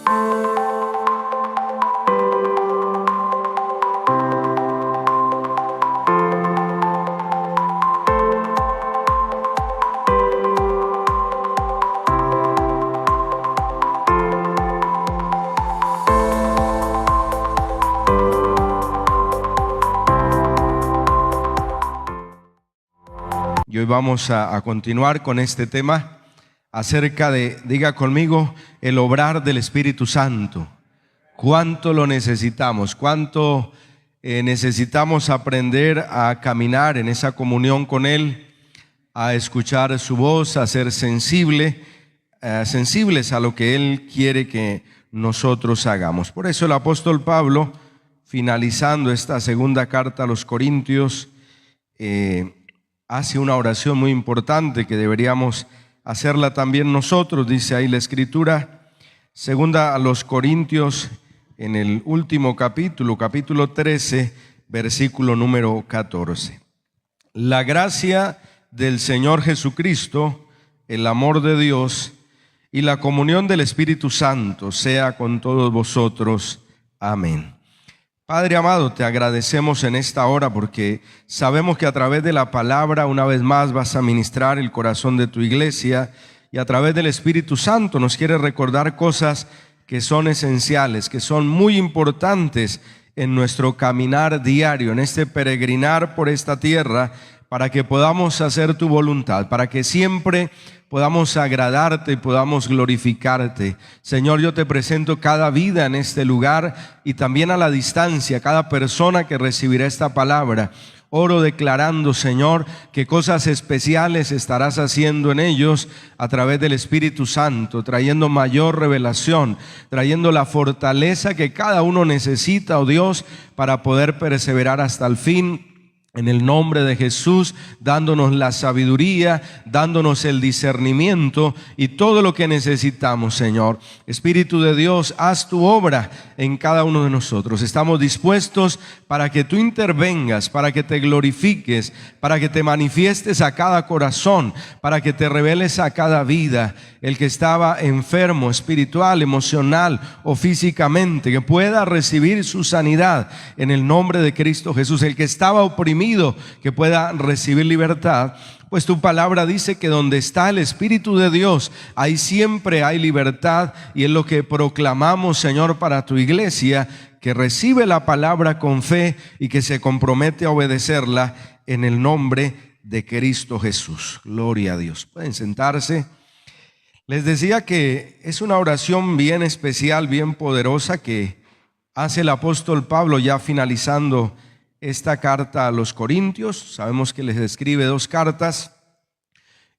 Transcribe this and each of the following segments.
Y hoy vamos a continuar con este tema acerca de, diga conmigo, el obrar del Espíritu Santo. ¿Cuánto lo necesitamos? ¿Cuánto necesitamos aprender a caminar en esa comunión con Él, a escuchar su voz, a ser sensibles a lo que Él quiere que nosotros hagamos? Por eso el apóstol Pablo, finalizando esta segunda carta a los Corintios, hace una oración muy importante que deberíamos hacerla también nosotros. Dice ahí la Escritura, segunda a los Corintios, en el último capítulo 13, versículo número 14. La gracia del Señor Jesucristo, el amor de Dios y la comunión del Espíritu Santo sea con todos vosotros. Amén. Padre amado, te agradecemos en esta hora porque sabemos que a través de la palabra una vez más vas a ministrar el corazón de tu iglesia, y a través del Espíritu Santo nos quieres recordar cosas que son esenciales, que son muy importantes en nuestro caminar diario, en este peregrinar por esta tierra, para que podamos hacer tu voluntad, para que siempre podamos agradarte y podamos glorificarte. Señor, yo te presento cada vida en este lugar y también a la distancia, cada persona que recibirá esta palabra. Oro declarando, Señor, que cosas especiales estarás haciendo en ellos a través del Espíritu Santo, trayendo mayor revelación, trayendo la fortaleza que cada uno necesita, oh Dios, para poder perseverar hasta el fin. En el nombre de Jesús, dándonos la sabiduría, dándonos el discernimiento y todo lo que necesitamos, Señor. Espíritu de Dios, haz tu obra en cada uno de nosotros. Estamos dispuestos para que tú intervengas, para que te glorifiques, para que te manifiestes a cada corazón, para que te reveles a cada vida. El que estaba enfermo, espiritual, emocional o físicamente, que pueda recibir su sanidad en el nombre de Cristo Jesús. El que estaba oprimido, que pueda recibir libertad, pues tu palabra dice que donde está el Espíritu de Dios, ahí siempre hay libertad, y es lo que proclamamos, Señor, para tu iglesia, que recibe la palabra con fe y que se compromete a obedecerla en el nombre de Cristo Jesús. Gloria a Dios. Pueden sentarse. Les decía que es una oración bien especial, bien poderosa, que hace el apóstol Pablo ya finalizando esta carta a los Corintios. Sabemos que les escribe 2 cartas.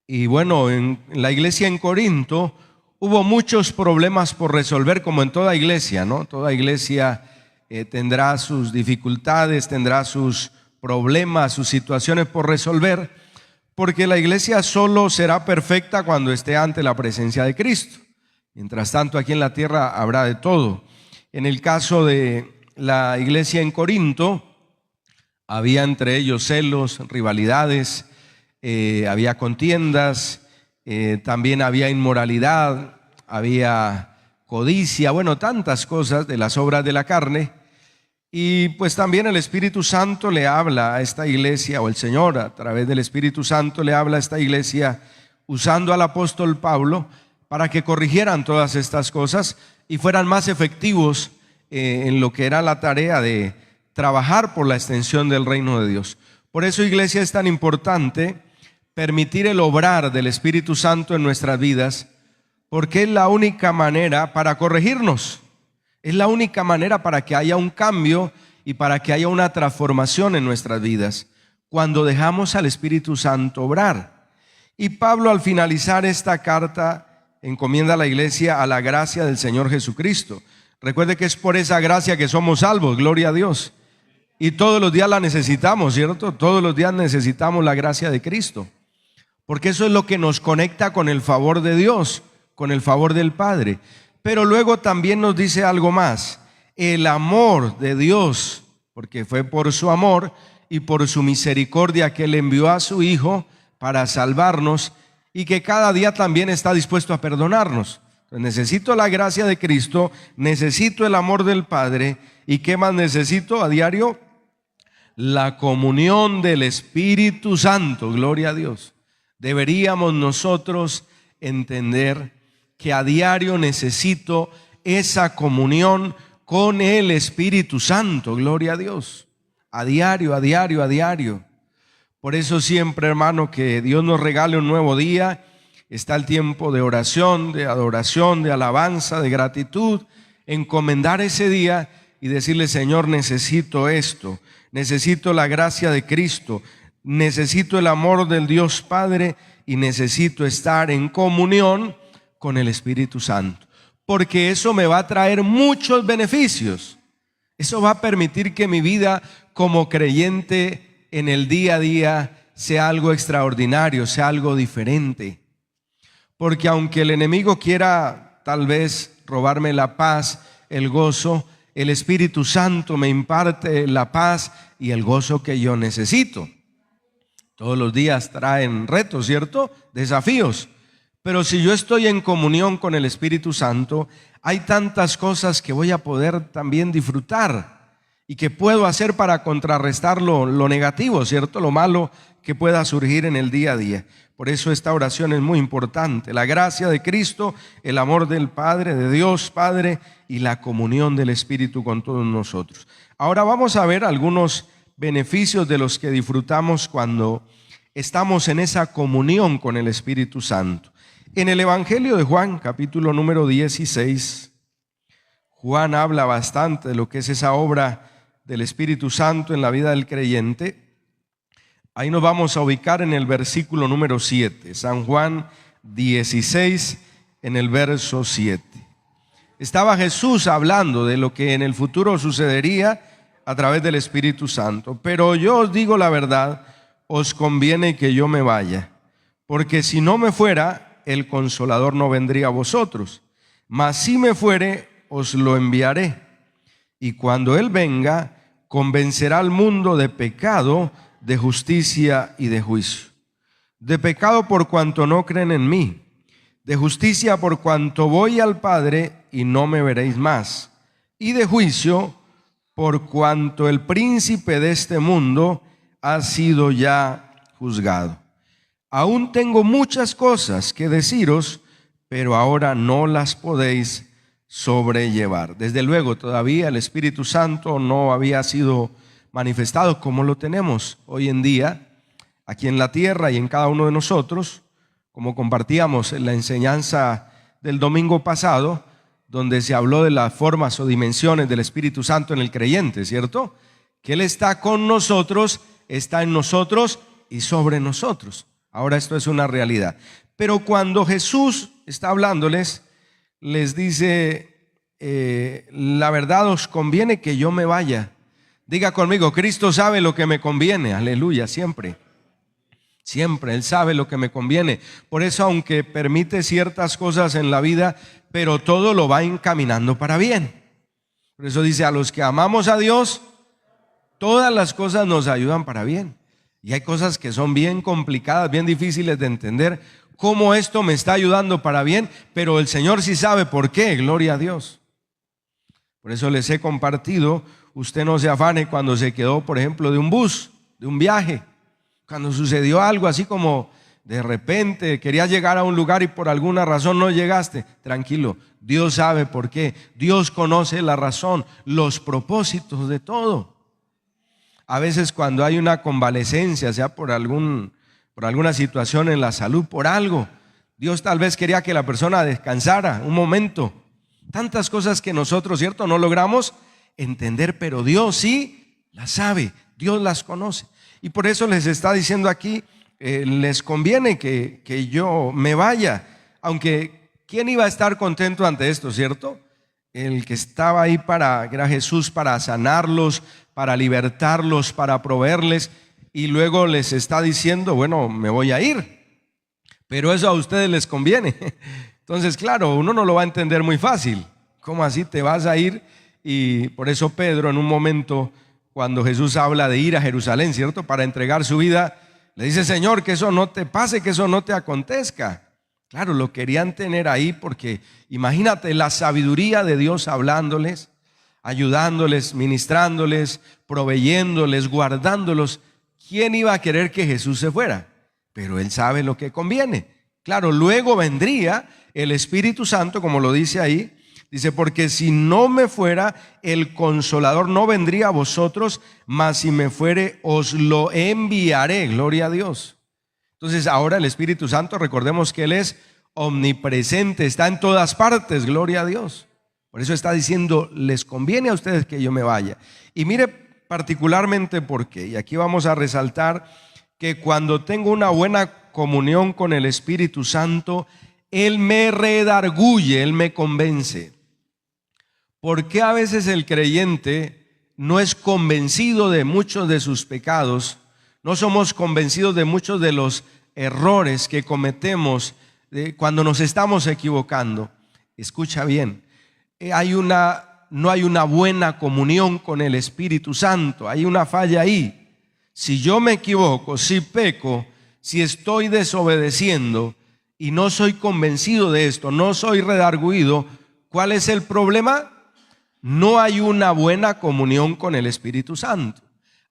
Y bueno, en la iglesia en Corinto hubo muchos problemas por resolver, como en toda iglesia, ¿no? Toda iglesia tendrá sus dificultades, tendrá sus problemas, sus situaciones por resolver, porque la iglesia solo será perfecta cuando esté ante la presencia de Cristo. Mientras tanto, aquí en la tierra habrá de todo. En el caso de la iglesia en Corinto, había entre ellos celos, rivalidades, había contiendas, también había inmoralidad, había codicia, bueno, tantas cosas de las obras de la carne. Y pues también el Espíritu Santo le habla a esta iglesia, o el Señor a través del Espíritu Santo le habla a esta iglesia usando al apóstol Pablo para que corrigieran todas estas cosas y fueran más efectivos en lo que era la tarea de trabajar por la extensión del reino de Dios. Por eso, iglesia, es tan importante permitir el obrar del Espíritu Santo en nuestras vidas, porque es la única manera para corregirnos, es la única manera para que haya un cambio y para que haya una transformación en nuestras vidas, cuando dejamos al Espíritu Santo obrar. Y Pablo, al finalizar esta carta, encomienda a la iglesia a la gracia del Señor Jesucristo. Recuerde que es por esa gracia que somos salvos, gloria a Dios. Y todos los días la necesitamos, ¿cierto? Todos los días necesitamos la gracia de Cristo, porque eso es lo que nos conecta con el favor de Dios, con el favor del Padre. Pero luego también nos dice algo más: el amor de Dios, porque fue por su amor y por su misericordia que Él envió a su Hijo para salvarnos, y que cada día también está dispuesto a perdonarnos. Necesito la gracia de Cristo, necesito el amor del Padre. ¿Y qué más necesito a diario? La comunión del Espíritu Santo. Gloria a Dios. Deberíamos nosotros entender que a diario necesito esa comunión con el Espíritu Santo. Gloria a Dios. A diario, a diario, a diario. Por eso siempre, hermano, que Dios nos regale un nuevo día. Está el tiempo de oración, de adoración, de alabanza, de gratitud. Encomendar ese día y decirle: Señor, necesito esto. Necesito la gracia de Cristo. Necesito el amor del Dios Padre y necesito estar en comunión con el Espíritu Santo. Porque eso me va a traer muchos beneficios. Eso va a permitir que mi vida como creyente en el día a día sea algo extraordinario, sea algo diferente. Porque aunque el enemigo quiera tal vez robarme la paz, el gozo, el Espíritu Santo me imparte la paz y el gozo que yo necesito. Todos los días traen retos, ¿cierto? Desafíos. Pero si yo estoy en comunión con el Espíritu Santo, hay tantas cosas que voy a poder también disfrutar y que puedo hacer para contrarrestar lo negativo, ¿cierto? Lo malo que pueda surgir en el día a día. Por eso esta oración es muy importante. La gracia de Cristo, el amor del Padre, de Dios Padre y la comunión del Espíritu con todos nosotros. Ahora vamos a ver algunos beneficios de los que disfrutamos cuando estamos en esa comunión con el Espíritu Santo. En el Evangelio de Juan, capítulo número 16, Juan habla bastante de lo que es esa obra del Espíritu Santo en la vida del creyente. Ahí nos vamos a ubicar en el versículo número 7, San Juan 16, en el verso 7. Estaba Jesús hablando de lo que en el futuro sucedería a través del Espíritu Santo. Pero yo os digo la verdad, os conviene que yo me vaya, porque si no me fuera, el Consolador no vendría a vosotros. Mas si me fuere, os lo enviaré. Y cuando Él venga, convencerá al mundo de pecado, de justicia y de juicio. De pecado por cuanto no creen en mí, de justicia por cuanto voy al Padre y no me veréis más, y de juicio por cuanto el príncipe de este mundo ha sido ya juzgado. Aún tengo muchas cosas que deciros, pero ahora no las podéis sobrellevar. Desde luego, todavía el Espíritu Santo no había sido manifestado como lo tenemos hoy en día, aquí en la tierra y en cada uno de nosotros, como compartíamos en la enseñanza del domingo pasado, donde se habló de las formas o dimensiones del Espíritu Santo en el creyente, ¿cierto? Que Él está con nosotros, está en nosotros y sobre nosotros. Ahora esto es una realidad. Pero cuando Jesús está hablándoles, les dice, la verdad os conviene que yo me vaya. Diga conmigo, Cristo sabe lo que me conviene, aleluya, siempre. Siempre, Él sabe lo que me conviene. Por eso, aunque permite ciertas cosas en la vida, pero todo lo va encaminando para bien. Por eso dice, a los que amamos a Dios, todas las cosas nos ayudan para bien. Y hay cosas que son bien complicadas, bien difíciles de entender. ¿Cómo esto me está ayudando para bien? Pero el Señor sí sabe por qué, gloria a Dios. Por eso les he compartido, usted no se afane cuando se quedó, por ejemplo, de un bus, de un viaje. Cuando sucedió algo así como de repente querías llegar a un lugar y por alguna razón no llegaste, tranquilo, Dios sabe por qué. Dios conoce la razón, los propósitos de todo. A veces cuando hay una convalecencia, sea por alguna situación en la salud, por algo, Dios tal vez quería que la persona descansara un momento. Tantas cosas que nosotros, ¿cierto?, no logramos entender, pero Dios sí las sabe, Dios las conoce. Y por eso les está diciendo aquí, les conviene que yo me vaya. Aunque, ¿quién iba a estar contento ante esto, cierto? El que estaba ahí era Jesús para sanarlos, para libertarlos, para proveerles. Y luego les está diciendo, bueno, me voy a ir. Pero eso a ustedes les conviene. Entonces, claro, uno no lo va a entender muy fácil. ¿Cómo así te vas a ir? Y por eso Pedro en un momento, cuando Jesús habla de ir a Jerusalén, ¿cierto?, para entregar su vida, le dice, Señor, que eso no te pase, que eso no te acontezca. Claro, lo querían tener ahí porque imagínate la sabiduría de Dios hablándoles, ayudándoles, ministrándoles, proveyéndoles, guardándolos. ¿Quién iba a querer que Jesús se fuera? Pero Él sabe lo que conviene. Claro, luego vendría el Espíritu Santo, como lo dice ahí. Dice, porque si no me fuera, el Consolador no vendría a vosotros, mas si me fuere, os lo enviaré. Gloria a Dios. Entonces ahora el Espíritu Santo, recordemos que Él es omnipresente, está en todas partes, gloria a Dios. Por eso está diciendo, les conviene a ustedes que yo me vaya. Y mire particularmente por qué. Y aquí vamos a resaltar que cuando tengo una buena comunión con el Espíritu Santo, Él me redarguye, Él me convence. ¿Por qué a veces el creyente no es convencido de muchos de sus pecados? No somos convencidos de muchos de los errores que cometemos cuando nos estamos equivocando. Escucha bien, no hay una buena comunión con el Espíritu Santo, hay una falla ahí. Si yo me equivoco, si peco, si estoy desobedeciendo y no soy convencido de esto, no soy redarguido, ¿cuál es el problema? No hay una buena comunión con el Espíritu Santo.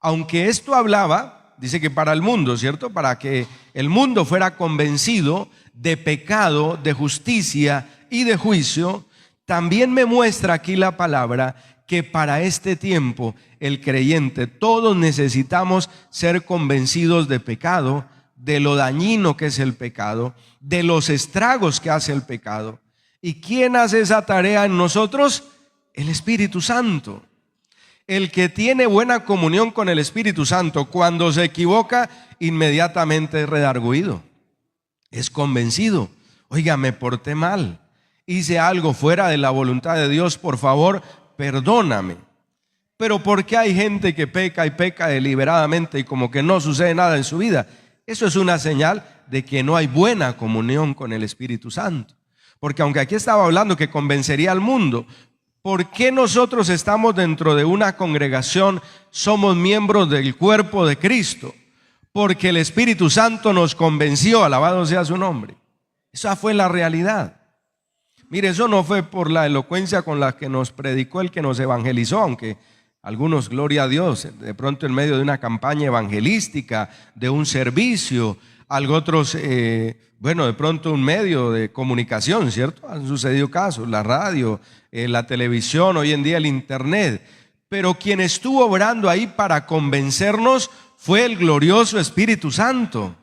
Aunque esto hablaba, dice que para el mundo, ¿cierto? Para que el mundo fuera convencido de pecado, de justicia y de juicio, también me muestra aquí la palabra que para este tiempo el creyente, todos necesitamos ser convencidos de pecado, de lo dañino que es el pecado, de los estragos que hace el pecado. ¿Y quién hace esa tarea en nosotros? El Espíritu Santo. El que tiene buena comunión con el Espíritu Santo, cuando se equivoca, inmediatamente es redarguido, es convencido. Oiga, me porté mal, hice algo fuera de la voluntad de Dios, por favor, perdóname. Pero ¿por qué hay gente que peca y peca deliberadamente y como que no sucede nada en su vida? Eso es una señal de que no hay buena comunión con el Espíritu Santo. Porque aunque aquí estaba hablando que convencería al mundo, ¿por qué nosotros estamos dentro de una congregación, somos miembros del cuerpo de Cristo? Porque el Espíritu Santo nos convenció, alabado sea su nombre. Esa fue la realidad. Mire, eso no fue por la elocuencia con la que nos predicó el que nos evangelizó, aunque algunos, gloria a Dios, de pronto en medio de una campaña evangelística, de un servicio, algo otros, de pronto un medio de comunicación, ¿cierto? Han sucedido casos, la radio, la televisión, hoy en día el internet. Pero quien estuvo obrando ahí para convencernos fue el glorioso Espíritu Santo.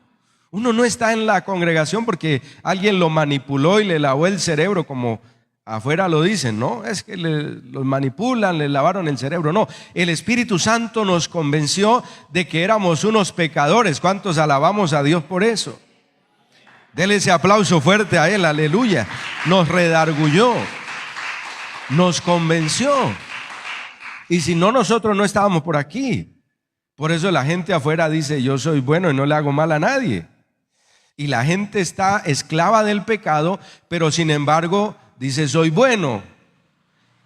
Uno no está en la congregación porque alguien lo manipuló y le lavó el cerebro, como afuera lo dicen, ¿no? Es que los manipulan, le lavaron el cerebro. No, el Espíritu Santo nos convenció de que éramos unos pecadores. ¿Cuántos alabamos a Dios por eso? Dele ese aplauso fuerte a Él, aleluya. Nos redarguyó, nos convenció. Y si no, nosotros no estábamos por aquí. Por eso la gente afuera dice, yo soy bueno y no le hago mal a nadie. Y la gente está esclava del pecado, pero sin embargo dice, soy bueno.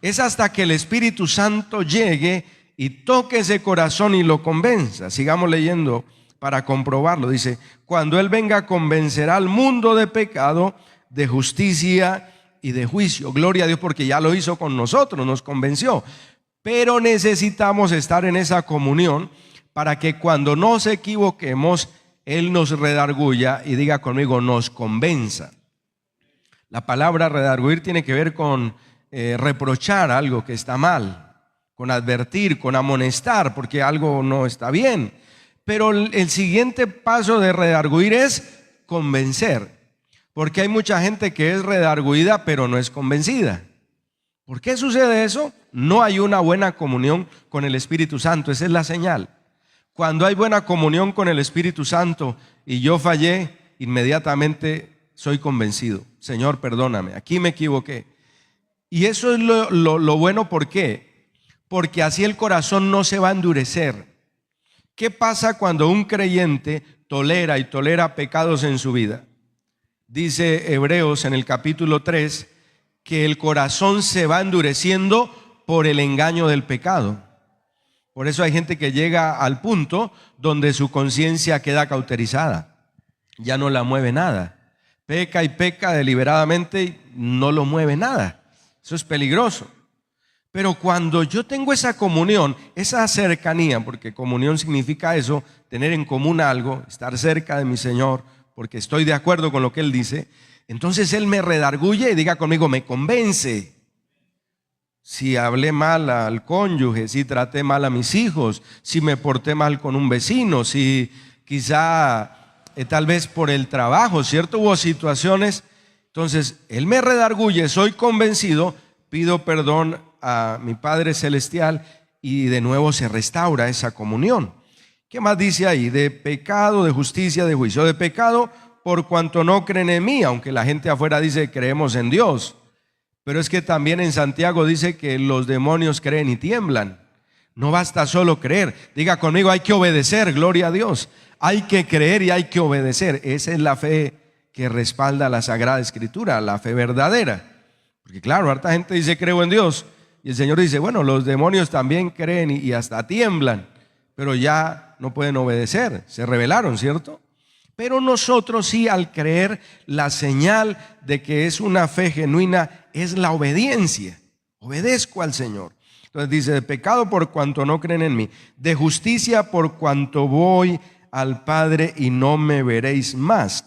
Es hasta que el Espíritu Santo llegue y toque ese corazón y lo convenza. Sigamos leyendo para comprobarlo. Dice, cuando Él venga, convencerá al mundo de pecado, de justicia y de juicio. Gloria a Dios, porque ya lo hizo con nosotros, nos convenció. Pero necesitamos estar en esa comunión para que cuando nos equivoquemos, Él nos redarguya y diga conmigo, nos convenza. La palabra redarguir tiene que ver con reprochar algo que está mal, con advertir, con amonestar, porque algo no está bien. Pero el siguiente paso de redarguir es convencer, porque hay mucha gente que es redarguida pero no es convencida. ¿Por qué sucede eso? No hay una buena comunión con el Espíritu Santo, esa es la señal. Cuando hay buena comunión con el Espíritu Santo y yo fallé, inmediatamente soy convencido. Señor, perdóname, aquí me equivoqué. Y eso es lo bueno, ¿por qué? Porque así el corazón no se va a endurecer. ¿Qué pasa cuando un creyente tolera y tolera pecados en su vida? Dice Hebreos en el capítulo 3 que el corazón se va endureciendo por el engaño del pecado. Por eso hay gente que llega al punto donde su conciencia queda cauterizada, ya no la mueve nada. peca y peca deliberadamente y no lo mueve nada. Eso es peligroso. Pero cuando yo tengo esa comunión, esa cercanía, porque comunión significa eso, tener en común algo, estar cerca de mi Señor, porque estoy de acuerdo con lo que Él dice, entonces Él me redarguye y diga conmigo, me convence. Si hablé mal al cónyuge, si traté mal a mis hijos, si me porté mal con un vecino, si quizá tal vez por el trabajo, ¿cierto? Hubo situaciones, entonces Él me redarguye, soy convencido, pido perdón a mi Padre Celestial y de nuevo se restaura esa comunión. ¿Qué más dice ahí? De pecado, de justicia, de juicio. De pecado por cuanto no creen en mí, aunque la gente afuera dice creemos en Dios. Pero es que también en Santiago dice que los demonios creen y tiemblan. No basta solo creer. Diga conmigo, hay que obedecer, gloria a Dios. Hay que creer y hay que obedecer. Esa es la fe que respalda la Sagrada Escritura, la fe verdadera. Porque claro, harta gente dice creo en Dios. Y el Señor dice, bueno, los demonios también creen y hasta tiemblan, pero ya no pueden obedecer, se rebelaron, ¿cierto? Pero nosotros sí, al creer, la señal de que es una fe genuina es la obediencia. Obedezco al Señor. Entonces dice, de pecado por cuanto no creen en mí, de justicia por cuanto voy al Padre y no me veréis más.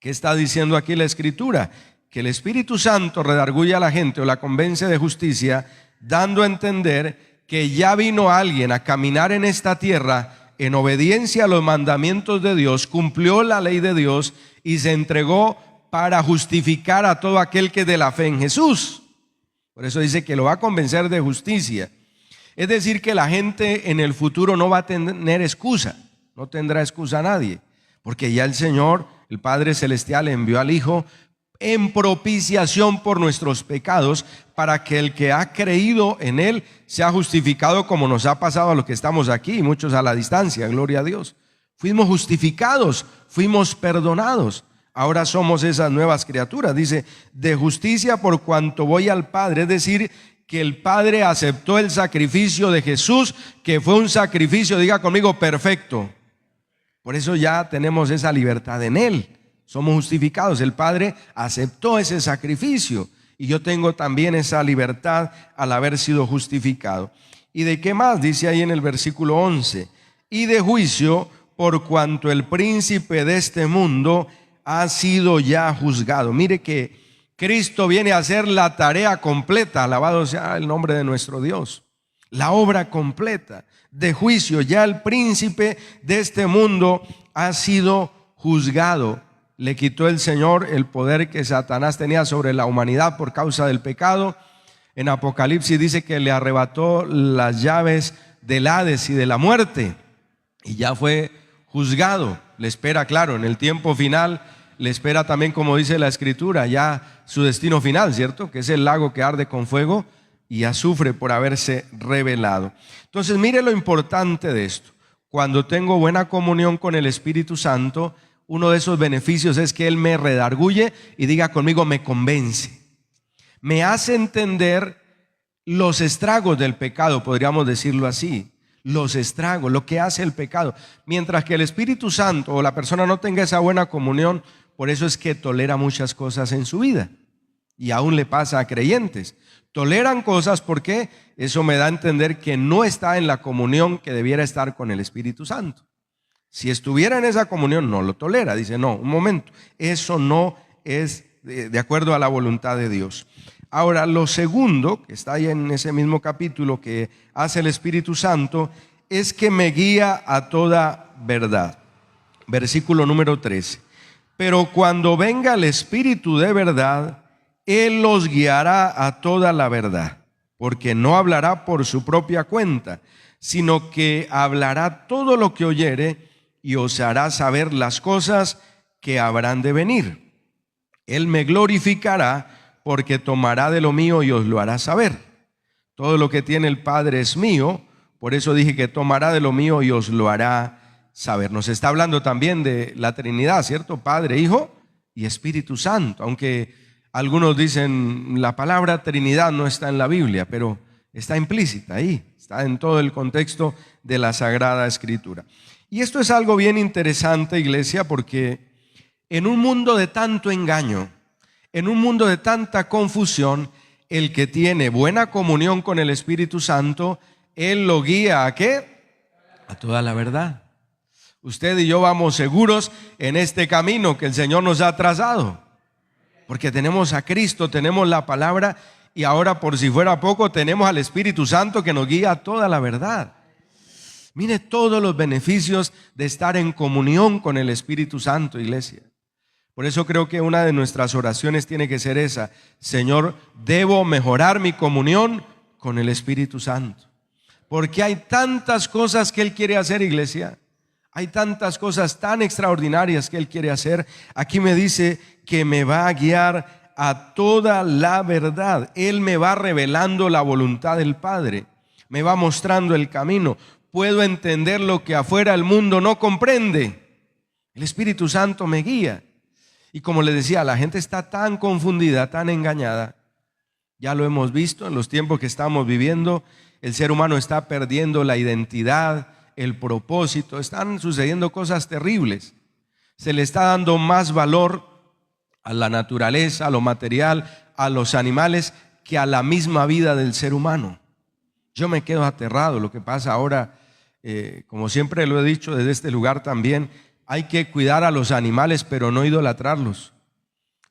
¿Qué está diciendo aquí la Escritura? Que el Espíritu Santo redarguye a la gente o la convence de justicia, dando a entender que ya vino alguien a caminar en esta tierra en obediencia a los mandamientos de Dios, cumplió la ley de Dios y se entregó para justificar a todo aquel que de la fe en Jesús. Por eso dice que lo va a convencer de justicia. Es decir, que la gente en el futuro no va a tener excusa, no tendrá excusa a nadie, porque ya el Señor, el Padre Celestial, envió al Hijo en propiciación por nuestros pecados, para que el que ha creído en Él sea justificado, como nos ha pasado a los que estamos aquí, muchos a la distancia, gloria a Dios. Fuimos justificados, fuimos perdonados, ahora somos esas nuevas criaturas. Dice, de justicia por cuanto voy al Padre, es decir, que el Padre aceptó el sacrificio de Jesús, que fue un sacrificio, diga conmigo, perfecto. Por eso ya tenemos esa libertad en Él. Somos justificados, el Padre aceptó ese sacrificio y yo tengo también esa libertad al haber sido justificado. ¿Y de qué más? Dice ahí en el versículo 11, y de juicio por cuanto el príncipe de este mundo ha sido ya juzgado. Mire que Cristo viene a hacer la tarea completa, alabado sea el nombre de nuestro Dios, la obra completa de juicio. Ya el príncipe de este mundo ha sido juzgado. Le quitó el Señor el poder que Satanás tenía sobre la humanidad por causa del pecado. En Apocalipsis dice que le arrebató las llaves del Hades y de la muerte y ya fue juzgado. Le espera, claro, en el tiempo final, le espera también, como dice la Escritura, ya su destino final, ¿cierto? Que es el lago que arde con fuego y azufre por haberse revelado. Entonces, mire lo importante de esto. Cuando tengo buena comunión con el Espíritu Santo, uno de esos beneficios es que Él me redarguye y diga conmigo, me convence. Me hace entender los estragos del pecado, podríamos decirlo así. Los estragos, lo que hace el pecado. Mientras que el Espíritu Santo o la persona no tenga esa buena comunión, por eso es que tolera muchas cosas en su vida. Y aún le pasa a creyentes. Toleran cosas porque eso me da a entender que no está en la comunión que debiera estar con el Espíritu Santo. Si estuviera en esa comunión, no lo tolera. Dice, no, un momento, eso no es de acuerdo a la voluntad de Dios. Ahora, lo segundo, que está ahí en ese mismo capítulo que hace el Espíritu Santo, es que me guía a toda verdad. Versículo número 13. Pero cuando venga el Espíritu de verdad, Él los guiará a toda la verdad, porque no hablará por su propia cuenta, sino que hablará todo lo que oyere y os hará saber las cosas que habrán de venir. Él me glorificará porque tomará de lo mío y os lo hará saber. Todo lo que tiene el Padre es mío, por eso dije que tomará de lo mío y os lo hará saber. Nos está hablando también de la Trinidad, ¿cierto? Padre, Hijo y Espíritu Santo, aunque algunos dicen la palabra Trinidad no está en la Biblia, pero está implícita ahí, está en todo el contexto de la Sagrada Escritura. Y esto es algo bien interesante, iglesia, porque En un mundo de tanto engaño, en un mundo de tanta confusión, el que tiene buena comunión con el Espíritu Santo, Él lo guía ¿a qué? A toda la verdad. Usted y yo vamos seguros en este camino que el Señor nos ha trazado, porque tenemos a Cristo, tenemos la palabra, y ahora, por si fuera poco, tenemos al Espíritu Santo que nos guía a toda la verdad. Mire todos los beneficios de estar en comunión con el Espíritu Santo, iglesia. Por eso creo que una de nuestras oraciones tiene que ser esa: Señor, debo mejorar mi comunión con el Espíritu Santo. Porque hay tantas cosas que Él quiere hacer, iglesia. Hay tantas cosas tan extraordinarias que Él quiere hacer. Aquí me dice que me va a guiar a toda la verdad. Él me va revelando la voluntad del Padre. Me va mostrando el camino. Puedo entender lo que afuera el mundo no comprende. El Espíritu Santo me guía. Y como les decía, la gente está tan confundida, tan engañada. Ya lo hemos visto en los tiempos que estamos viviendo. El ser humano está perdiendo la identidad, el propósito. Están sucediendo cosas terribles. Se le está dando más valor a la naturaleza, a lo material, a los animales, que a la misma vida del ser humano. Yo me quedo aterrado. Lo que pasa ahora, como siempre lo he dicho desde este lugar también, hay que cuidar a los animales, pero no idolatrarlos.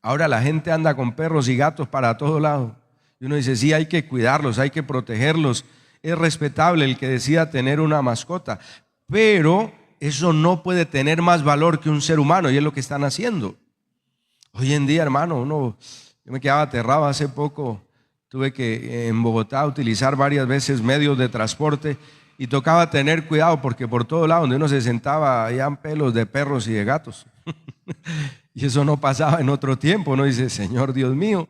Ahora la gente anda con perros y gatos para todo lado. Y uno dice, sí, hay que cuidarlos, hay que protegerlos. Es respetable el que decida tener una mascota, pero eso no puede tener más valor que un ser humano, y es lo que están haciendo. Hoy en día, hermano, yo me quedaba aterrado. Hace poco tuve que en Bogotá utilizar varias veces medios de transporte y tocaba tener cuidado porque por todo lado donde uno se sentaba habían pelos de perros y de gatos. Y eso no pasaba en otro tiempo. Uno dice, Señor Dios mío,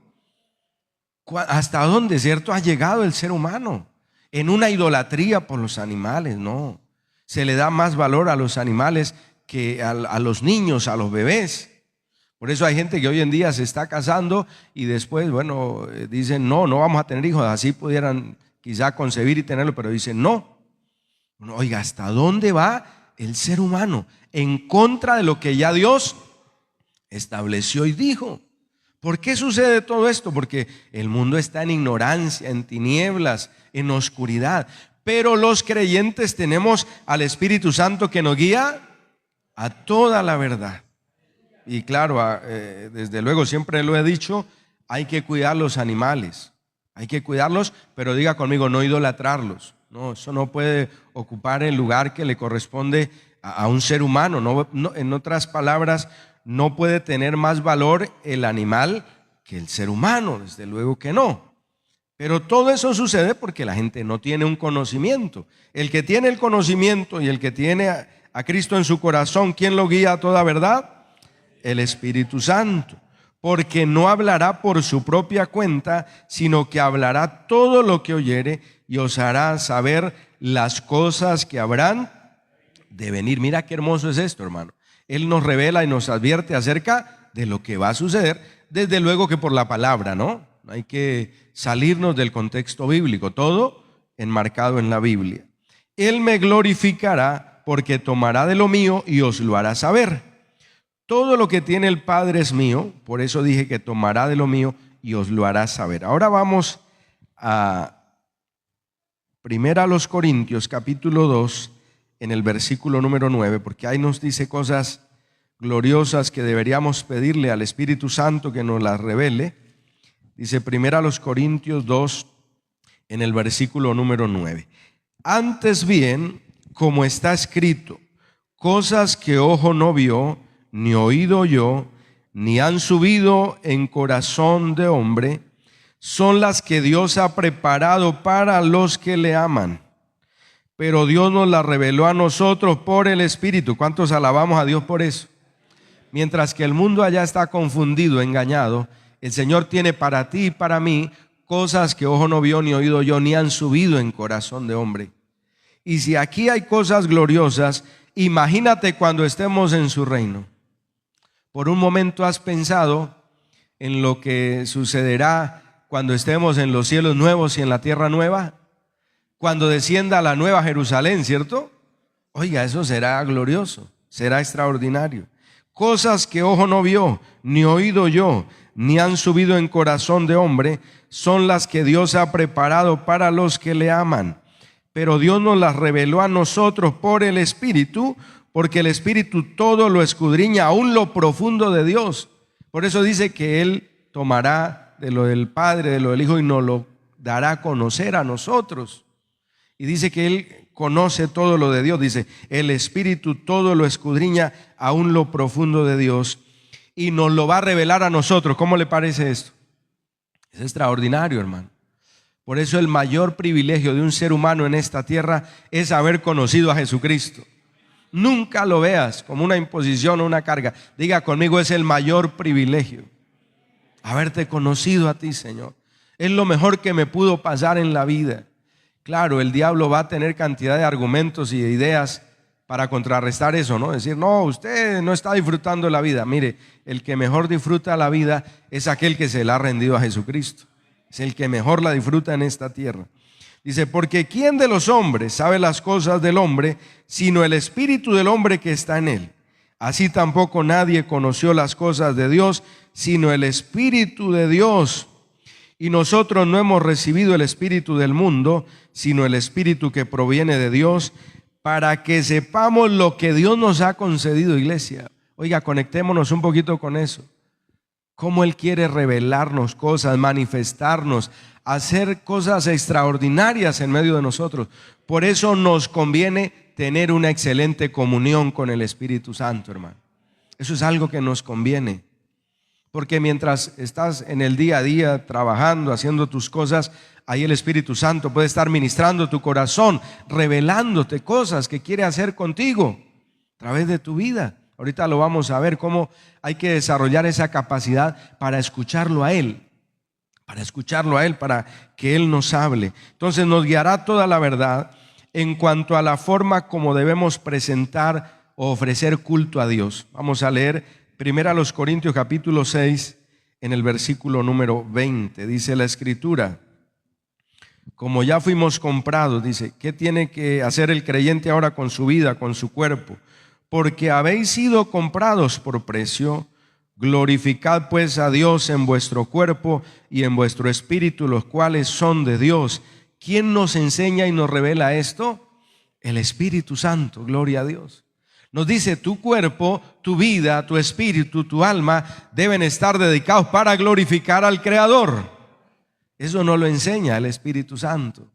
¿hasta dónde, cierto, ha llegado el ser humano? En una idolatría por los animales, no. Se le da más valor a los animales que a los niños, a los bebés. Por eso hay gente que hoy en día se está casando y después, bueno, dicen, no vamos a tener hijos. Así pudieran quizá concebir y tenerlo, pero dicen, no. Oiga, ¿hasta dónde va el ser humano? En contra de lo que ya Dios estableció y dijo. ¿Por qué sucede todo esto? Porque el mundo está en ignorancia, en tinieblas, en oscuridad. Pero los creyentes tenemos al Espíritu Santo que nos guía a toda la verdad. Y claro, desde luego siempre lo he dicho, hay que cuidar los animales. Hay que cuidarlos, pero diga conmigo, no idolatrarlos. No, eso no puede ocupar el lugar que le corresponde a un ser humano. No, en otras palabras, no puede tener más valor el animal que el ser humano, desde luego que no. Pero todo eso sucede porque la gente no tiene un conocimiento. El que tiene el conocimiento y el que tiene a Cristo en su corazón, ¿quién lo guía a toda verdad? El Espíritu Santo. Porque no hablará por su propia cuenta, sino que hablará todo lo que oyere y os hará saber las cosas que habrán de venir. Mira qué hermoso es esto, hermano. Él nos revela y nos advierte acerca de lo que va a suceder, desde luego que por la palabra, ¿no? No hay que salirnos del contexto bíblico, todo enmarcado en la Biblia. Él me glorificará porque tomará de lo mío y os lo hará saber. Todo lo que tiene el Padre es mío, por eso dije que tomará de lo mío y os lo hará saber. Ahora vamos a 1 Corintios capítulo 2, en el versículo número 9, porque ahí nos dice cosas gloriosas que deberíamos pedirle al Espíritu Santo que nos las revele. Dice 1 Corintios 2, en el versículo número 9. Antes bien, como está escrito, cosas que ojo no vio, ni oído oyó, ni han subido en corazón de hombre, son las que Dios ha preparado para los que le aman. Pero Dios nos las reveló a nosotros por el Espíritu. ¿Cuántos alabamos a Dios por eso? Mientras que el mundo allá está confundido, engañado, el Señor tiene para ti y para mí cosas que ojo no vio, ni oído oyó, ni han subido en corazón de hombre. Y si aquí hay cosas gloriosas, imagínate cuando estemos en su reino. ¿Por un momento has pensado en lo que sucederá cuando estemos en los cielos nuevos y en la tierra nueva? Cuando descienda la nueva Jerusalén, ¿cierto? Oiga, eso será glorioso, será extraordinario. cosas que ojo no vio, ni oído yo, ni han subido en corazón de hombre, son las que Dios ha preparado para los que le aman. Pero Dios nos las reveló a nosotros por el Espíritu, porque el Espíritu todo lo escudriña, aún lo profundo de Dios. Por eso dice que Él tomará de lo del Padre, de lo del Hijo, y nos lo dará a conocer a nosotros. Y dice que Él conoce todo lo de Dios. Dice, el Espíritu todo lo escudriña, aún lo profundo de Dios, y nos lo va a revelar a nosotros. ¿Cómo le parece esto? Es extraordinario, hermano. Por eso el mayor privilegio de un ser humano en esta tierra es haber conocido a Jesucristo. Nunca lo veas como una imposición o una carga. Diga conmigo, es el mayor privilegio haberte conocido a ti, Señor. Es lo mejor que me pudo pasar en la vida. Claro, el diablo va a tener cantidad de argumentos y de ideas para contrarrestar eso, ¿no? Decir, no, usted no está disfrutando la vida. Mire, el que mejor disfruta la vida es aquel que se le ha rendido a Jesucristo. Es el que mejor la disfruta en esta tierra. Dice, porque ¿quién de los hombres sabe las cosas del hombre, sino el espíritu del hombre que está en él? Así tampoco nadie conoció las cosas de Dios, sino el Espíritu de Dios. Y nosotros no hemos recibido el espíritu del mundo, sino el Espíritu que proviene de Dios, para que sepamos lo que Dios nos ha concedido, iglesia. Oiga, conectémonos un poquito con eso. Cómo Él quiere revelarnos cosas, manifestarnos, hacer cosas extraordinarias en medio de nosotros. Por eso nos conviene tener una excelente comunión con el Espíritu Santo, hermano. Eso es algo que nos conviene. Porque mientras estás en el día a día trabajando, haciendo tus cosas, ahí el Espíritu Santo puede estar ministrando tu corazón, revelándote cosas que quiere hacer contigo a través de tu vida. Ahorita lo vamos a ver, cómo hay que desarrollar esa capacidad para escucharlo a Él, para que Él nos hable. Entonces nos guiará toda la verdad en cuanto a la forma como debemos presentar o ofrecer culto a Dios. Vamos a leer 1 Corintios capítulo 6 en el versículo número 20. Dice la Escritura, como ya fuimos comprados, dice, ¿qué tiene que hacer el creyente ahora con su vida, con su cuerpo? Porque habéis sido comprados por precio. Glorificad pues a Dios en vuestro cuerpo y en vuestro espíritu, los cuales son de Dios. ¿Quién nos enseña y nos revela esto? El Espíritu Santo, gloria a Dios. Nos dice, tu cuerpo, tu vida, tu espíritu, tu alma deben estar dedicados para glorificar al Creador. Eso nos lo enseña el Espíritu Santo.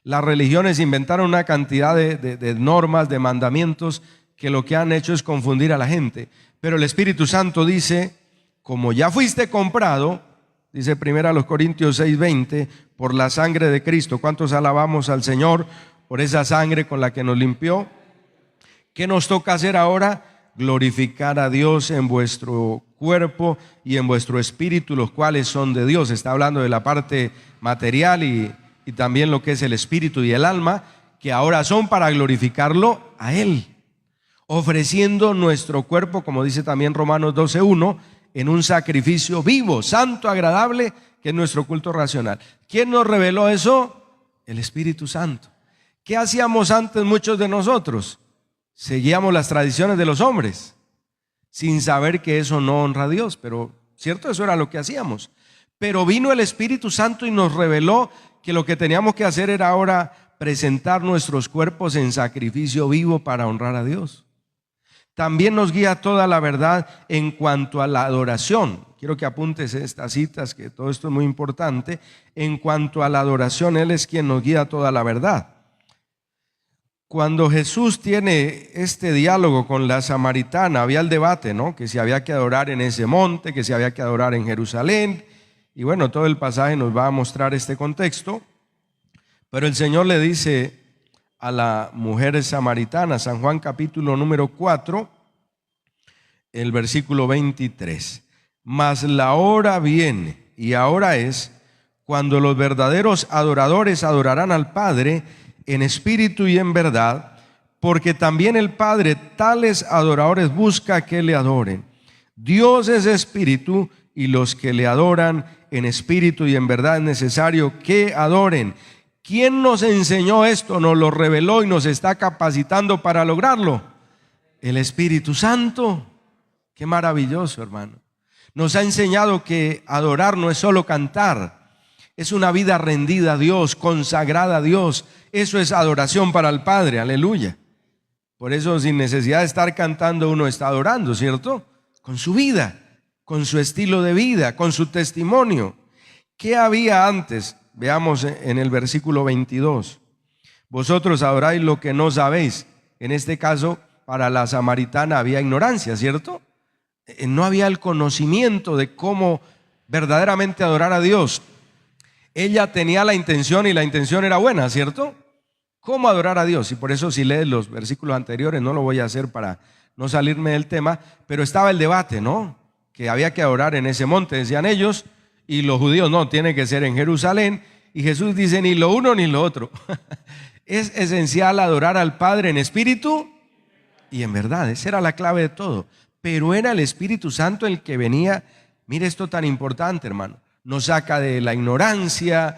Las religiones inventaron una cantidad de normas, de mandamientos, que lo que han hecho es confundir a la gente. Pero el Espíritu Santo dice, como ya fuiste comprado, dice 1 Corintios 6:20, por la sangre de Cristo. ¿Cuántos alabamos al Señor por esa sangre con la que nos limpió? ¿Qué nos toca hacer ahora? Glorificar a Dios en vuestro cuerpo y en vuestro espíritu, los cuales son de Dios. Está hablando de la parte material y también lo que es el espíritu y el alma, que ahora son para glorificarlo a Él, ofreciendo nuestro cuerpo, como dice también Romanos 12:1, en un sacrificio vivo, santo, agradable, que es nuestro culto racional. ¿Quién nos reveló eso? El Espíritu Santo. ¿Qué hacíamos antes muchos de nosotros? Seguíamos las tradiciones de los hombres, sin saber que eso no honra a Dios, pero cierto, eso era lo que hacíamos. Pero vino el Espíritu Santo y nos reveló que lo que teníamos que hacer era ahora presentar nuestros cuerpos en sacrificio vivo para honrar a Dios. También nos guía toda la verdad en cuanto a la adoración. Quiero que apuntes estas citas, que todo esto es muy importante. En cuanto a la adoración, Él es quien nos guía toda la verdad. Cuando Jesús tiene este diálogo con la samaritana, había el debate, ¿no? Que si había que adorar en ese monte, que si había que adorar en Jerusalén. Y bueno, todo el pasaje nos va a mostrar este contexto. Pero el Señor le dice a la mujer samaritana, San Juan capítulo número 4, el versículo 23. Mas la hora viene, y ahora es, cuando los verdaderos adoradores adorarán al Padre en espíritu y en verdad, porque también el Padre tales adoradores busca que le adoren. Dios es espíritu, y los que le adoran en espíritu y en verdad es necesario que adoren. ¿Quién nos enseñó esto? Nos lo reveló y nos está capacitando para lograrlo. El Espíritu Santo. Qué maravilloso, hermano. Nos ha enseñado que adorar no es solo cantar, es una vida rendida a Dios, consagrada a Dios. Eso es adoración para el Padre, aleluya. Por eso, sin necesidad de estar cantando, uno está adorando, ¿cierto? Con su vida, con su estilo de vida, con su testimonio. ¿Qué había antes? Veamos en el versículo 22. Vosotros adoráis lo que no sabéis. En este caso, para la samaritana había ignorancia, ¿cierto? No había el conocimiento de cómo verdaderamente adorar a Dios. Ella tenía la intención y la intención era buena, ¿cierto? ¿Cómo adorar a Dios? Y por eso, si lees los versículos anteriores, no lo voy a hacer para no salirme del tema, pero estaba el debate, ¿no? Que había que adorar en ese monte, decían ellos, y los judíos no, tiene que ser en Jerusalén. Y Jesús dice, ni lo uno ni lo otro. Es esencial adorar al Padre en espíritu y en verdad. Esa era la clave de todo. Pero era el Espíritu Santo el que venía. Mire esto tan importante, hermano. Nos saca de la ignorancia,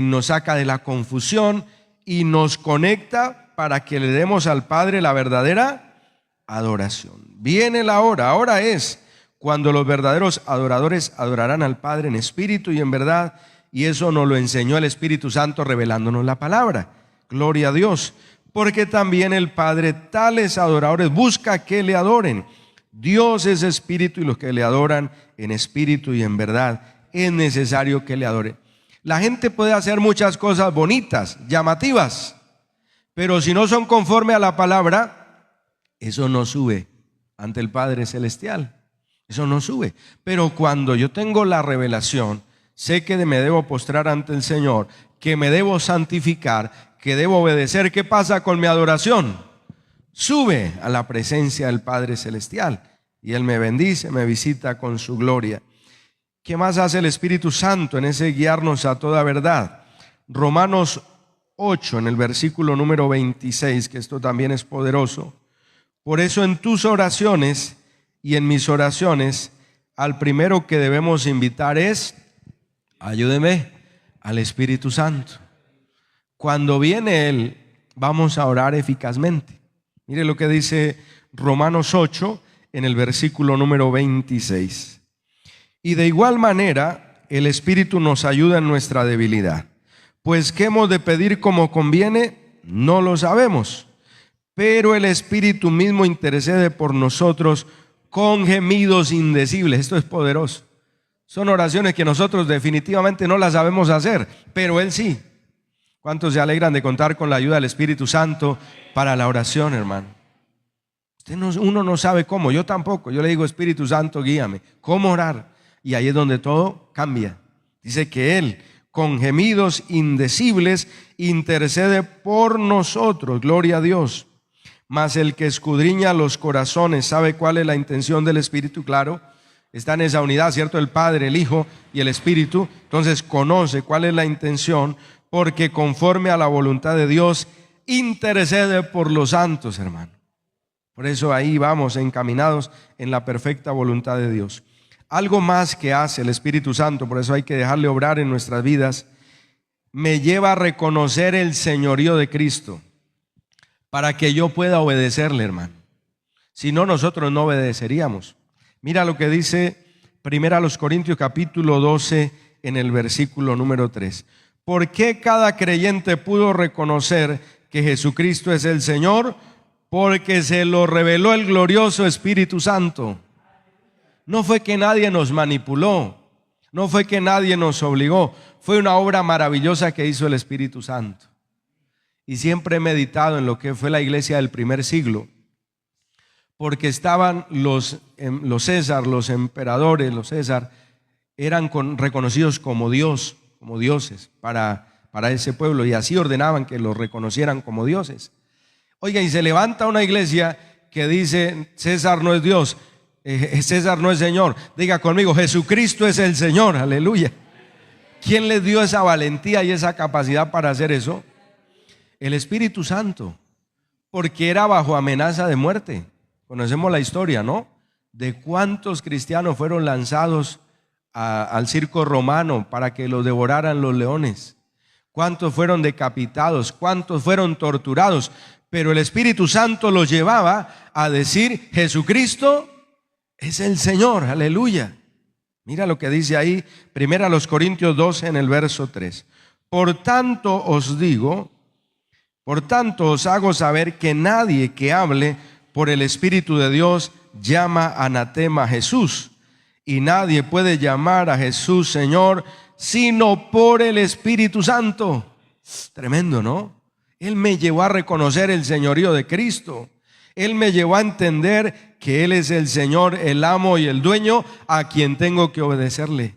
nos saca de la confusión y nos conecta para que le demos al Padre la verdadera adoración. Viene la hora, ahora es cuando los verdaderos adoradores adorarán al Padre en espíritu y en verdad, y eso nos lo enseñó el Espíritu Santo revelándonos la palabra. Gloria a Dios, porque también el Padre tales adoradores busca que le adoren. Dios es espíritu y los que le adoran en espíritu y en verdad es necesario que le adoren. La gente puede hacer muchas cosas bonitas, llamativas, pero si no son conforme a la palabra, eso no sube ante el Padre Celestial. Eso no sube. Pero cuando yo tengo la revelación, sé que me debo postrar ante el Señor, que me debo santificar, que debo obedecer. ¿Qué pasa con mi adoración? Sube a la presencia del Padre Celestial y Él me bendice, me visita con su gloria. ¿Qué más hace el Espíritu Santo en ese guiarnos a toda verdad? Romanos 8, en el versículo número 26, que esto también es poderoso. Por eso en tus oraciones y en mis oraciones, al primero que debemos invitar es, ayúdeme, al Espíritu Santo. Cuando viene Él, vamos a orar eficazmente. Mire lo que dice Romanos 8 en el versículo número 26. Y de igual manera, el Espíritu nos ayuda en nuestra debilidad. Pues ¿qué hemos de pedir como conviene? No lo sabemos. Pero el Espíritu mismo intercede por nosotros con gemidos indecibles. Esto es poderoso. Son oraciones que nosotros definitivamente no las sabemos hacer, pero Él sí. ¿Cuántos se alegran de contar con la ayuda del Espíritu Santo para la oración, hermano? Uno no sabe cómo, yo tampoco. Yo le digo, Espíritu Santo, guíame. ¿Cómo orar? Y ahí es donde todo cambia. Dice que Él, con gemidos indecibles, intercede por nosotros. Gloria a Dios. Mas el que escudriña los corazones sabe cuál es la intención del Espíritu. Claro, está en esa unidad, ¿cierto? El Padre, el Hijo y el Espíritu. Entonces conoce cuál es la intención, porque conforme a la voluntad de Dios intercede por los santos, hermano. Por eso ahí vamos encaminados en la perfecta voluntad de Dios. Algo más que hace el Espíritu Santo, por eso hay que dejarle obrar en nuestras vidas, me lleva a reconocer el señorío de Cristo para que yo pueda obedecerle, hermano. Si no, nosotros no obedeceríamos. Mira lo que dice 1 Corintios capítulo 12 en el versículo número 3. ¿Por qué cada creyente pudo reconocer que Jesucristo es el Señor? Porque se lo reveló el glorioso Espíritu Santo. No fue que nadie nos manipuló, no fue que nadie nos obligó, fue una obra maravillosa que hizo el Espíritu Santo. Y siempre he meditado en lo que fue la iglesia del primer siglo, porque estaban los César, los emperadores, los César, eran reconocidos como Dios, como dioses para ese pueblo, y así ordenaban que los reconocieran como dioses. Oiga, y se levanta una iglesia que dice, César no es Dios, César no es Señor. Diga conmigo, Jesucristo es el Señor, aleluya. ¿Quién les dio esa valentía y esa capacidad para hacer eso? El Espíritu Santo, porque era bajo amenaza de muerte. Conocemos la historia, ¿no? De cuántos cristianos fueron lanzados al circo romano para que los devoraran los leones. Cuántos fueron decapitados, cuántos fueron torturados. Pero el Espíritu Santo los llevaba a decir, Jesucristo es el Señor, aleluya. Mira lo que dice ahí, 1 Corintios 12 en el verso 3. Por tanto os hago saber que nadie que hable por el Espíritu de Dios llama anatema a Jesús. Y nadie puede llamar a Jesús Señor sino por el Espíritu Santo. Tremendo, ¿no? Él me llevó a reconocer el señorío de Cristo. Él me llevó a entender que Él es el Señor, el amo y el dueño a quien tengo que obedecerle.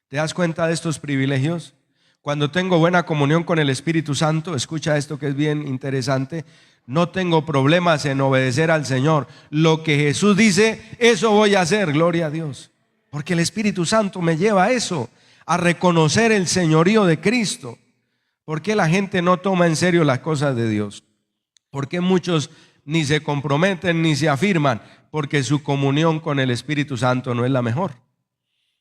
¿Te das cuenta de estos privilegios? Cuando tengo buena comunión con el Espíritu Santo, escucha esto que es bien interesante, no tengo problemas en obedecer al Señor. Lo que Jesús dice, eso voy a hacer, gloria a Dios. Porque el Espíritu Santo me lleva a eso, a reconocer el señorío de Cristo. ¿Por qué la gente no toma en serio las cosas de Dios? ¿Por qué muchos ni se comprometen ni se afirman? Porque su comunión con el Espíritu Santo no es la mejor.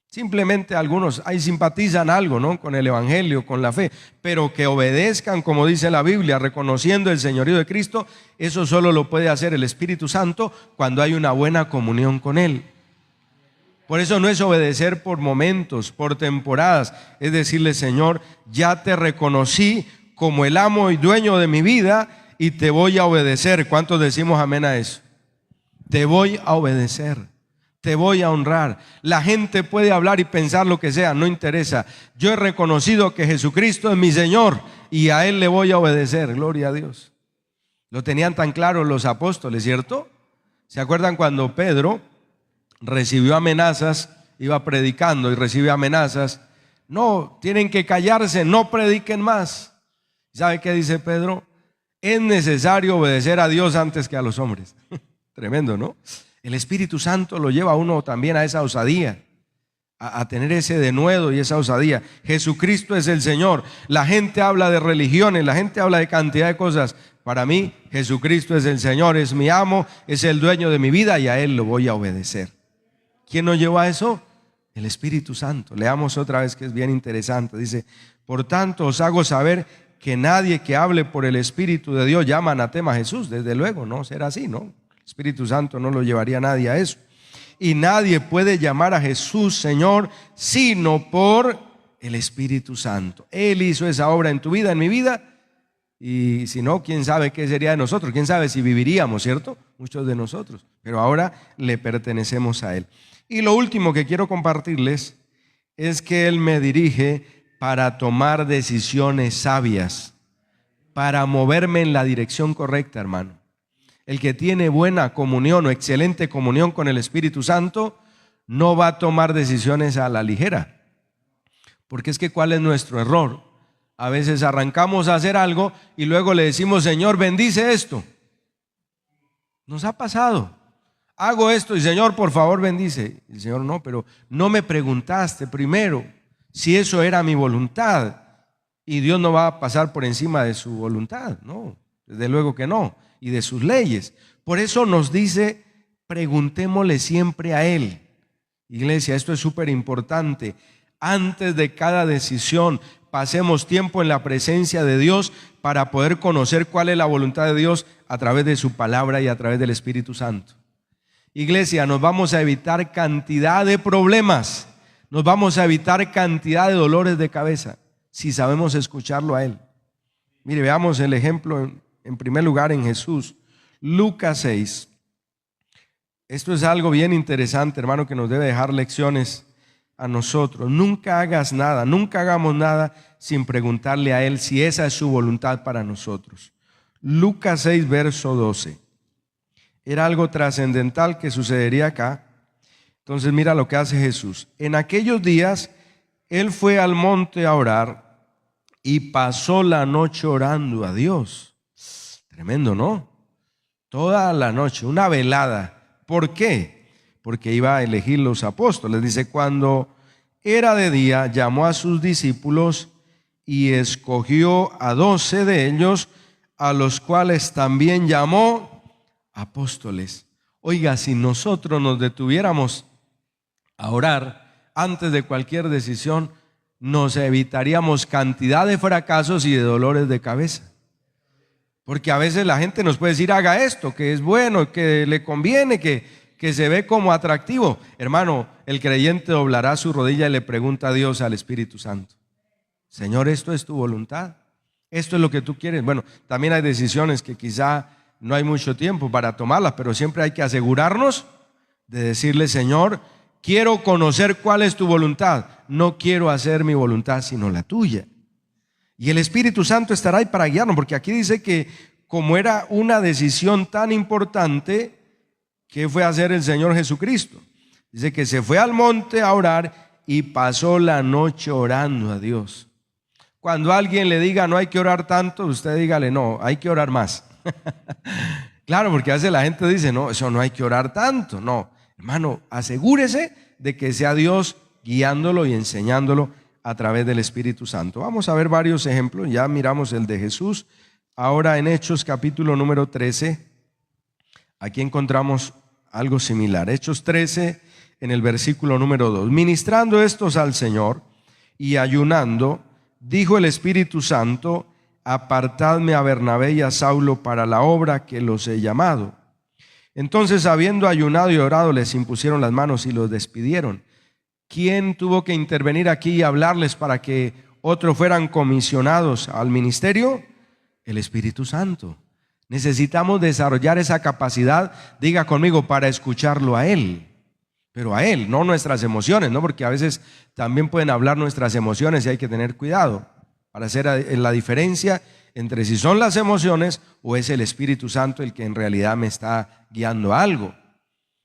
Simplemente algunos ahí simpatizan algo, ¿no? Con el Evangelio, con la fe, pero que obedezcan, como dice la Biblia, reconociendo el señorío de Cristo, eso solo lo puede hacer el Espíritu Santo cuando hay una buena comunión con Él. Por eso no es obedecer por momentos, por temporadas, es decirle, Señor, ya te reconocí como el amo y dueño de mi vida y te voy a obedecer. ¿Cuántos decimos amén a eso? Te voy a obedecer. Te voy a honrar. La gente puede hablar y pensar lo que sea, no interesa. Yo he reconocido que Jesucristo es mi Señor y a Él le voy a obedecer. Gloria a Dios. Lo tenían tan claro los apóstoles, ¿cierto? ¿Se acuerdan cuando Pedro recibió amenazas? Iba predicando y recibe amenazas. No, tienen que callarse, no prediquen más. ¿Sabe qué dice Pedro? Es necesario obedecer a Dios antes que a los hombres. Tremendo, ¿no? El Espíritu Santo lo lleva a uno también a esa osadía, a tener ese denuedo y esa osadía. Jesucristo es el Señor. La gente habla de religiones, la gente habla de cantidad de cosas. Para mí, Jesucristo es el Señor, es mi amo, es el dueño de mi vida y a Él lo voy a obedecer. ¿Quién nos llevó a eso? El Espíritu Santo. Leamos otra vez que es bien interesante. Dice, por tanto os hago saber que nadie que hable por el Espíritu de Dios llama anatema a Jesús. Desde luego, no será así, ¿no? El Espíritu Santo no lo llevaría a nadie a eso. Y nadie puede llamar a Jesús Señor sino por el Espíritu Santo. Él hizo esa obra en tu vida, en mi vida. Y si no, quién sabe qué sería de nosotros. Quién sabe si viviríamos, ¿cierto? Muchos de nosotros. Pero ahora le pertenecemos a Él. Y lo último que quiero compartirles es que Él me dirige para tomar decisiones sabias, para moverme en la dirección correcta, hermano. El que tiene buena comunión o excelente comunión con el Espíritu Santo no va a tomar decisiones a la ligera. Porque es que ¿cuál es nuestro error? A veces arrancamos a hacer algo y luego le decimos, Señor, bendice esto. Nos ha pasado. Hago esto y Señor, por favor, bendice. El Señor, no, pero no me preguntaste primero si eso era mi voluntad. Y Dios no va a pasar por encima de su voluntad. No, desde luego que no. Y de sus leyes. Por eso nos dice, preguntémosle siempre a Él. Iglesia, esto es súper importante. Antes de cada decisión, pasemos tiempo en la presencia de Dios para poder conocer cuál es la voluntad de Dios a través de su palabra y a través del Espíritu Santo. Iglesia, nos vamos a evitar cantidad de problemas, nos vamos a evitar cantidad de dolores de cabeza si sabemos escucharlo a Él. Mire, veamos el ejemplo en primer lugar en Jesús. Lucas 6. Esto es algo bien interesante, hermano, que nos debe dejar lecciones a nosotros. Nunca hagas nada, nunca hagamos nada sin preguntarle a Él si esa es su voluntad para nosotros. Lucas 6, verso 12. Era algo trascendental que sucedería acá. Entonces mira lo que hace Jesús. En aquellos días Él fue al monte a orar y pasó la noche orando a Dios. Tremendo, ¿no? Toda la noche, una velada. ¿Por qué? Porque iba a elegir los apóstoles. Dice, cuando era de día, llamó a sus discípulos y escogió a 12 de ellos, a los cuales también llamó apóstoles. Oiga, si nosotros nos detuviéramos a orar antes de cualquier decisión, nos evitaríamos cantidad de fracasos y de dolores de cabeza. Porque a veces la gente nos puede decir, haga esto, que es bueno, que le conviene, que que se ve como atractivo. Hermano, el creyente doblará su rodilla y le pregunta a Dios, al Espíritu Santo: Señor, ¿esto es tu voluntad? ¿Esto es lo que tú quieres? Bueno, también hay decisiones que quizá no hay mucho tiempo para tomarlas, pero siempre hay que asegurarnos de decirle: Señor, quiero conocer cuál es tu voluntad. No quiero hacer mi voluntad sino la tuya. Y el Espíritu Santo estará ahí para guiarnos, porque aquí dice que como era una decisión tan importante, ¿qué fue a hacer el Señor Jesucristo? Dice que se fue al monte a orar y pasó la noche orando a Dios. Cuando alguien le diga no hay que orar tanto, usted dígale: no, hay que orar más. Claro, porque a veces la gente dice: no, eso no hay que orar tanto. No, hermano, asegúrese de que sea Dios guiándolo y enseñándolo a través del Espíritu Santo. Vamos a ver varios ejemplos. Ya miramos el de Jesús. Ahora en Hechos capítulo número 13, aquí encontramos algo similar. Hechos 13 en el versículo número 2. Ministrando estos al Señor y ayunando, dijo el Espíritu Santo: apartadme a Bernabé y a Saulo para la obra que los he llamado. Entonces, habiendo ayunado y orado, les impusieron las manos y los despidieron. ¿Quién tuvo que intervenir aquí y hablarles para que otros fueran comisionados al ministerio? El Espíritu Santo. Necesitamos desarrollar esa capacidad, diga conmigo, para escucharlo a Él. Pero a Él, no nuestras emociones, ¿no? Porque a veces también pueden hablar nuestras emociones y hay que tener cuidado para hacer la diferencia entre si son las emociones o es el Espíritu Santo el que en realidad me está guiando a algo.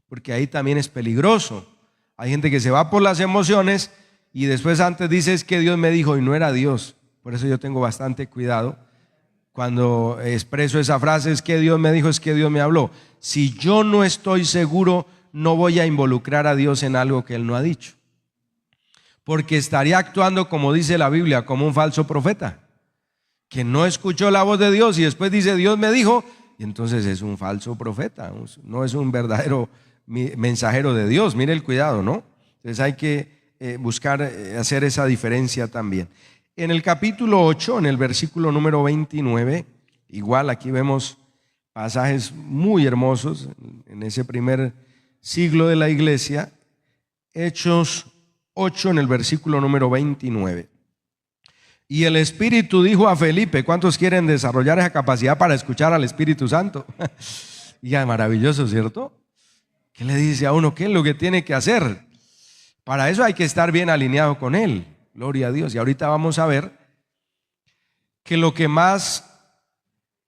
Porque ahí también es peligroso. Hay gente que se va por las emociones y después antes dice: es que Dios me dijo, y no era Dios. Por eso yo tengo bastante cuidado cuando expreso esa frase: es que Dios me dijo, es que Dios me habló. Si yo no estoy seguro, no voy a involucrar a Dios en algo que Él no ha dicho, porque estaría actuando, como dice la Biblia, como un falso profeta, que no escuchó la voz de Dios y después dice: Dios me dijo, y entonces es un falso profeta, no es un verdadero mensajero de Dios. Mire el cuidado, ¿no? Entonces hay que buscar hacer esa diferencia también. En el capítulo 8, en el versículo número 29, igual aquí vemos pasajes muy hermosos en ese primer siglo de la iglesia. Hechos 8 en el versículo número 29. Y el Espíritu dijo a Felipe: ¿cuántos quieren desarrollar esa capacidad para escuchar al Espíritu Santo? Ya, maravilloso, ¿cierto? ¿Qué le dice a uno? ¿Qué es lo que tiene que hacer? Para eso hay que estar bien alineado con Él. Gloria a Dios. Y ahorita vamos a ver que lo que más,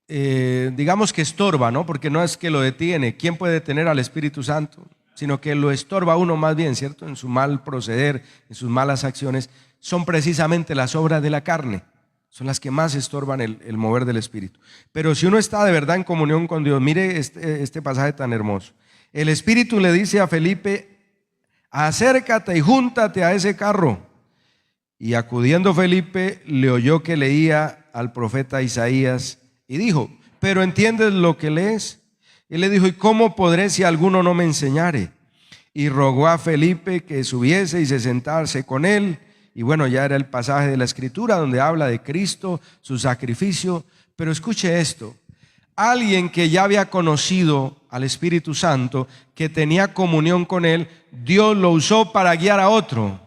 digamos que estorba, ¿no? Porque no es que lo detiene. ¿Quién puede detener al Espíritu Santo? Sino que lo estorba a uno más bien, ¿cierto? En su mal proceder, en sus malas acciones. Son precisamente las obras de la carne. Son las que más estorban el mover del Espíritu. Pero si uno está de verdad en comunión con Dios, mire este pasaje tan hermoso. El Espíritu le dice a Felipe: acércate y júntate a ese carro. Y acudiendo Felipe, le oyó que leía al profeta Isaías y dijo: ¿pero entiendes lo que lees? Y le dijo: ¿y cómo podré si alguno no me enseñare? Y rogó a Felipe que subiese y se sentase con él. Y bueno, ya era el pasaje de la Escritura donde habla de Cristo, su sacrificio. Pero escuche esto: alguien que ya había conocido al Espíritu Santo, que tenía comunión con Él, Dios lo usó para guiar a otro.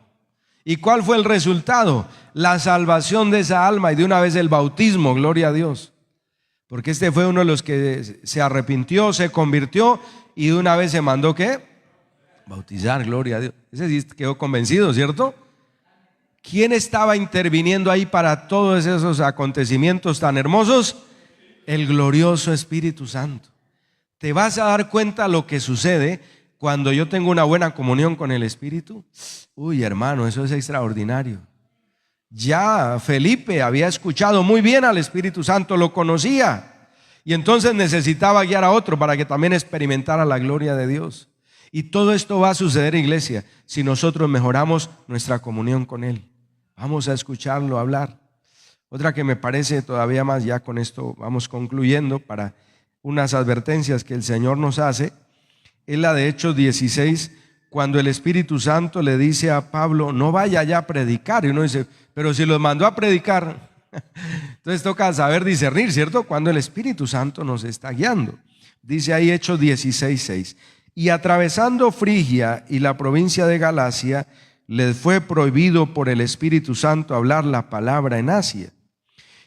¿Y cuál fue el resultado? La salvación de esa alma y de una vez el bautismo, gloria a Dios. Porque este fue uno de los que se arrepintió, se convirtió y de una vez se mandó, ¿qué? Bautizar, gloria a Dios. Ese sí quedó convencido, ¿cierto? ¿Quién estaba interviniendo ahí para todos esos acontecimientos tan hermosos? El glorioso Espíritu Santo. Te vas a dar cuenta lo que sucede cuando yo tengo una buena comunión con el Espíritu. Uy, hermano, eso es extraordinario. Ya Felipe había escuchado muy bien al Espíritu Santo, lo conocía, y entonces necesitaba guiar a otro para que también experimentara la gloria de Dios. Y todo esto va a suceder, iglesia, si nosotros mejoramos nuestra comunión con Él. Vamos a escucharlo hablar. Otra que me parece todavía más, ya con esto vamos concluyendo, para unas advertencias que el Señor nos hace, es la de Hechos 16, cuando el Espíritu Santo le dice a Pablo: no vaya ya a predicar. Y uno dice: pero si los mandó a predicar. Entonces toca saber discernir, ¿cierto? Cuando el Espíritu Santo nos está guiando. Dice ahí Hechos 16:6: Y atravesando Frigia y la provincia de Galacia, les fue prohibido por el Espíritu Santo hablar la palabra en Asia.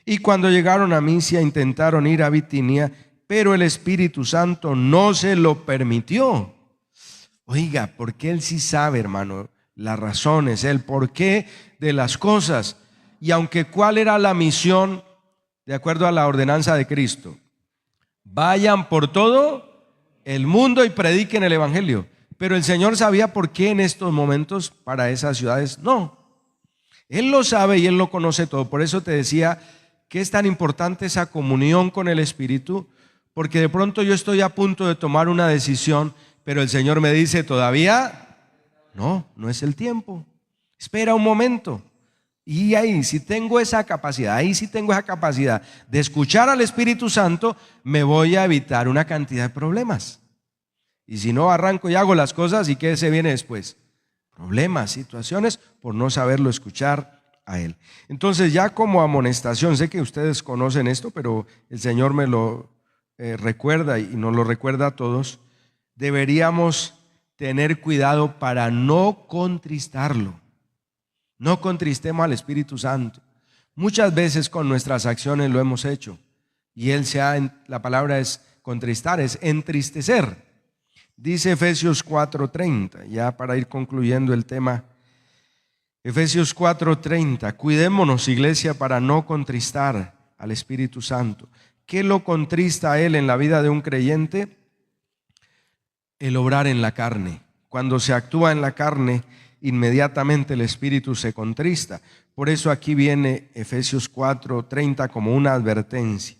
Y cuando llegaron a Misia intentaron ir a Bitinia, pero el Espíritu Santo no se lo permitió. Oiga, porque Él sí sabe, hermano, las razones, el porqué de las cosas. Y aunque cuál era la misión, de acuerdo a la ordenanza de Cristo, vayan por todo el mundo y prediquen el Evangelio. Pero el Señor sabía por qué en estos momentos para esas ciudades no. Él lo sabe y Él lo conoce todo. Por eso te decía que es tan importante esa comunión con el Espíritu, porque de pronto yo estoy a punto de tomar una decisión, pero el Señor me dice todavía, no es el tiempo. Espera un momento. Y ahí sí tengo esa capacidad, de escuchar al Espíritu Santo, me voy a evitar una cantidad de problemas. Y si no, arranco y hago las cosas, ¿y qué se viene después? Problemas, situaciones, por no saberlo escuchar a Él. Entonces, ya como amonestación, sé que ustedes conocen esto, pero el Señor me lo recuerda y nos lo recuerda a todos. Deberíamos tener cuidado para no contristarlo. No contristemos al Espíritu Santo. Muchas veces con nuestras acciones lo hemos hecho. Y la palabra es contristar, es entristecer. Dice Efesios 4:30, ya para ir concluyendo el tema. Efesios 4:30, cuidémonos, iglesia, para no contristar al Espíritu Santo. ¿Qué lo contrista a Él en la vida de un creyente? El obrar en la carne. Cuando se actúa en la carne, inmediatamente el Espíritu se contrista. Por eso aquí viene Efesios 4:30 como una advertencia.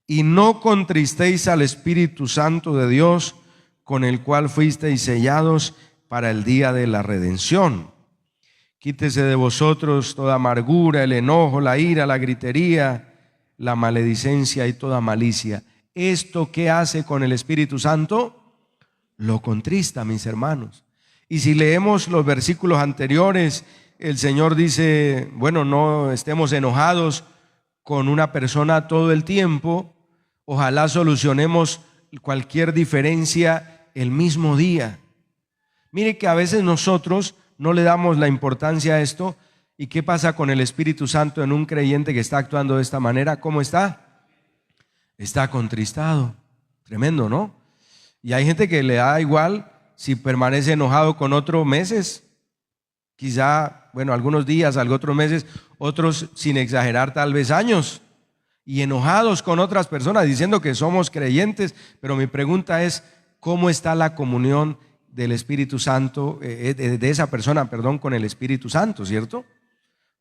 Y no contristéis al Espíritu Santo de Dios, con el cual fuisteis sellados para el día de la redención. Quítese de vosotros toda amargura, el enojo, la ira, la gritería, la maledicencia y toda malicia. ¿Esto qué hace con el Espíritu Santo? Lo contrista, mis hermanos. Y si leemos los versículos anteriores, el Señor dice, bueno, no estemos enojados con una persona todo el tiempo. Ojalá solucionemos cualquier diferencia el mismo día. Mire que a veces nosotros no le damos la importancia a esto. ¿Y qué pasa con el Espíritu Santo en un creyente que está actuando de esta manera? ¿Cómo está? Está contristado. Tremendo, ¿no? Y hay gente que le da igual si permanece enojado con otro meses, quizá, bueno, algunos días, otros meses, otros sin exagerar tal vez años, y enojados con otras personas diciendo que somos creyentes. Pero mi pregunta es, ¿cómo está la comunión del Espíritu Santo, de esa persona, con el Espíritu Santo, cierto?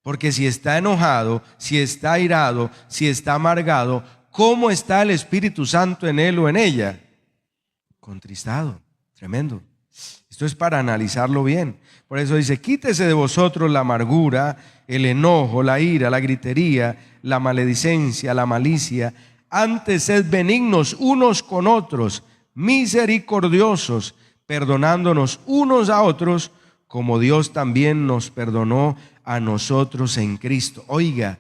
Porque si está enojado, si está airado, si está amargado, ¿cómo está el Espíritu Santo en él o en ella? Contristado. Tremendo. Esto es para analizarlo bien. Por eso dice, quítese de vosotros la amargura, el enojo, la ira, la gritería, la maledicencia, la malicia. Antes sed benignos unos con otros, misericordiosos, perdonándonos unos a otros, como Dios también nos perdonó a nosotros en Cristo. Oiga,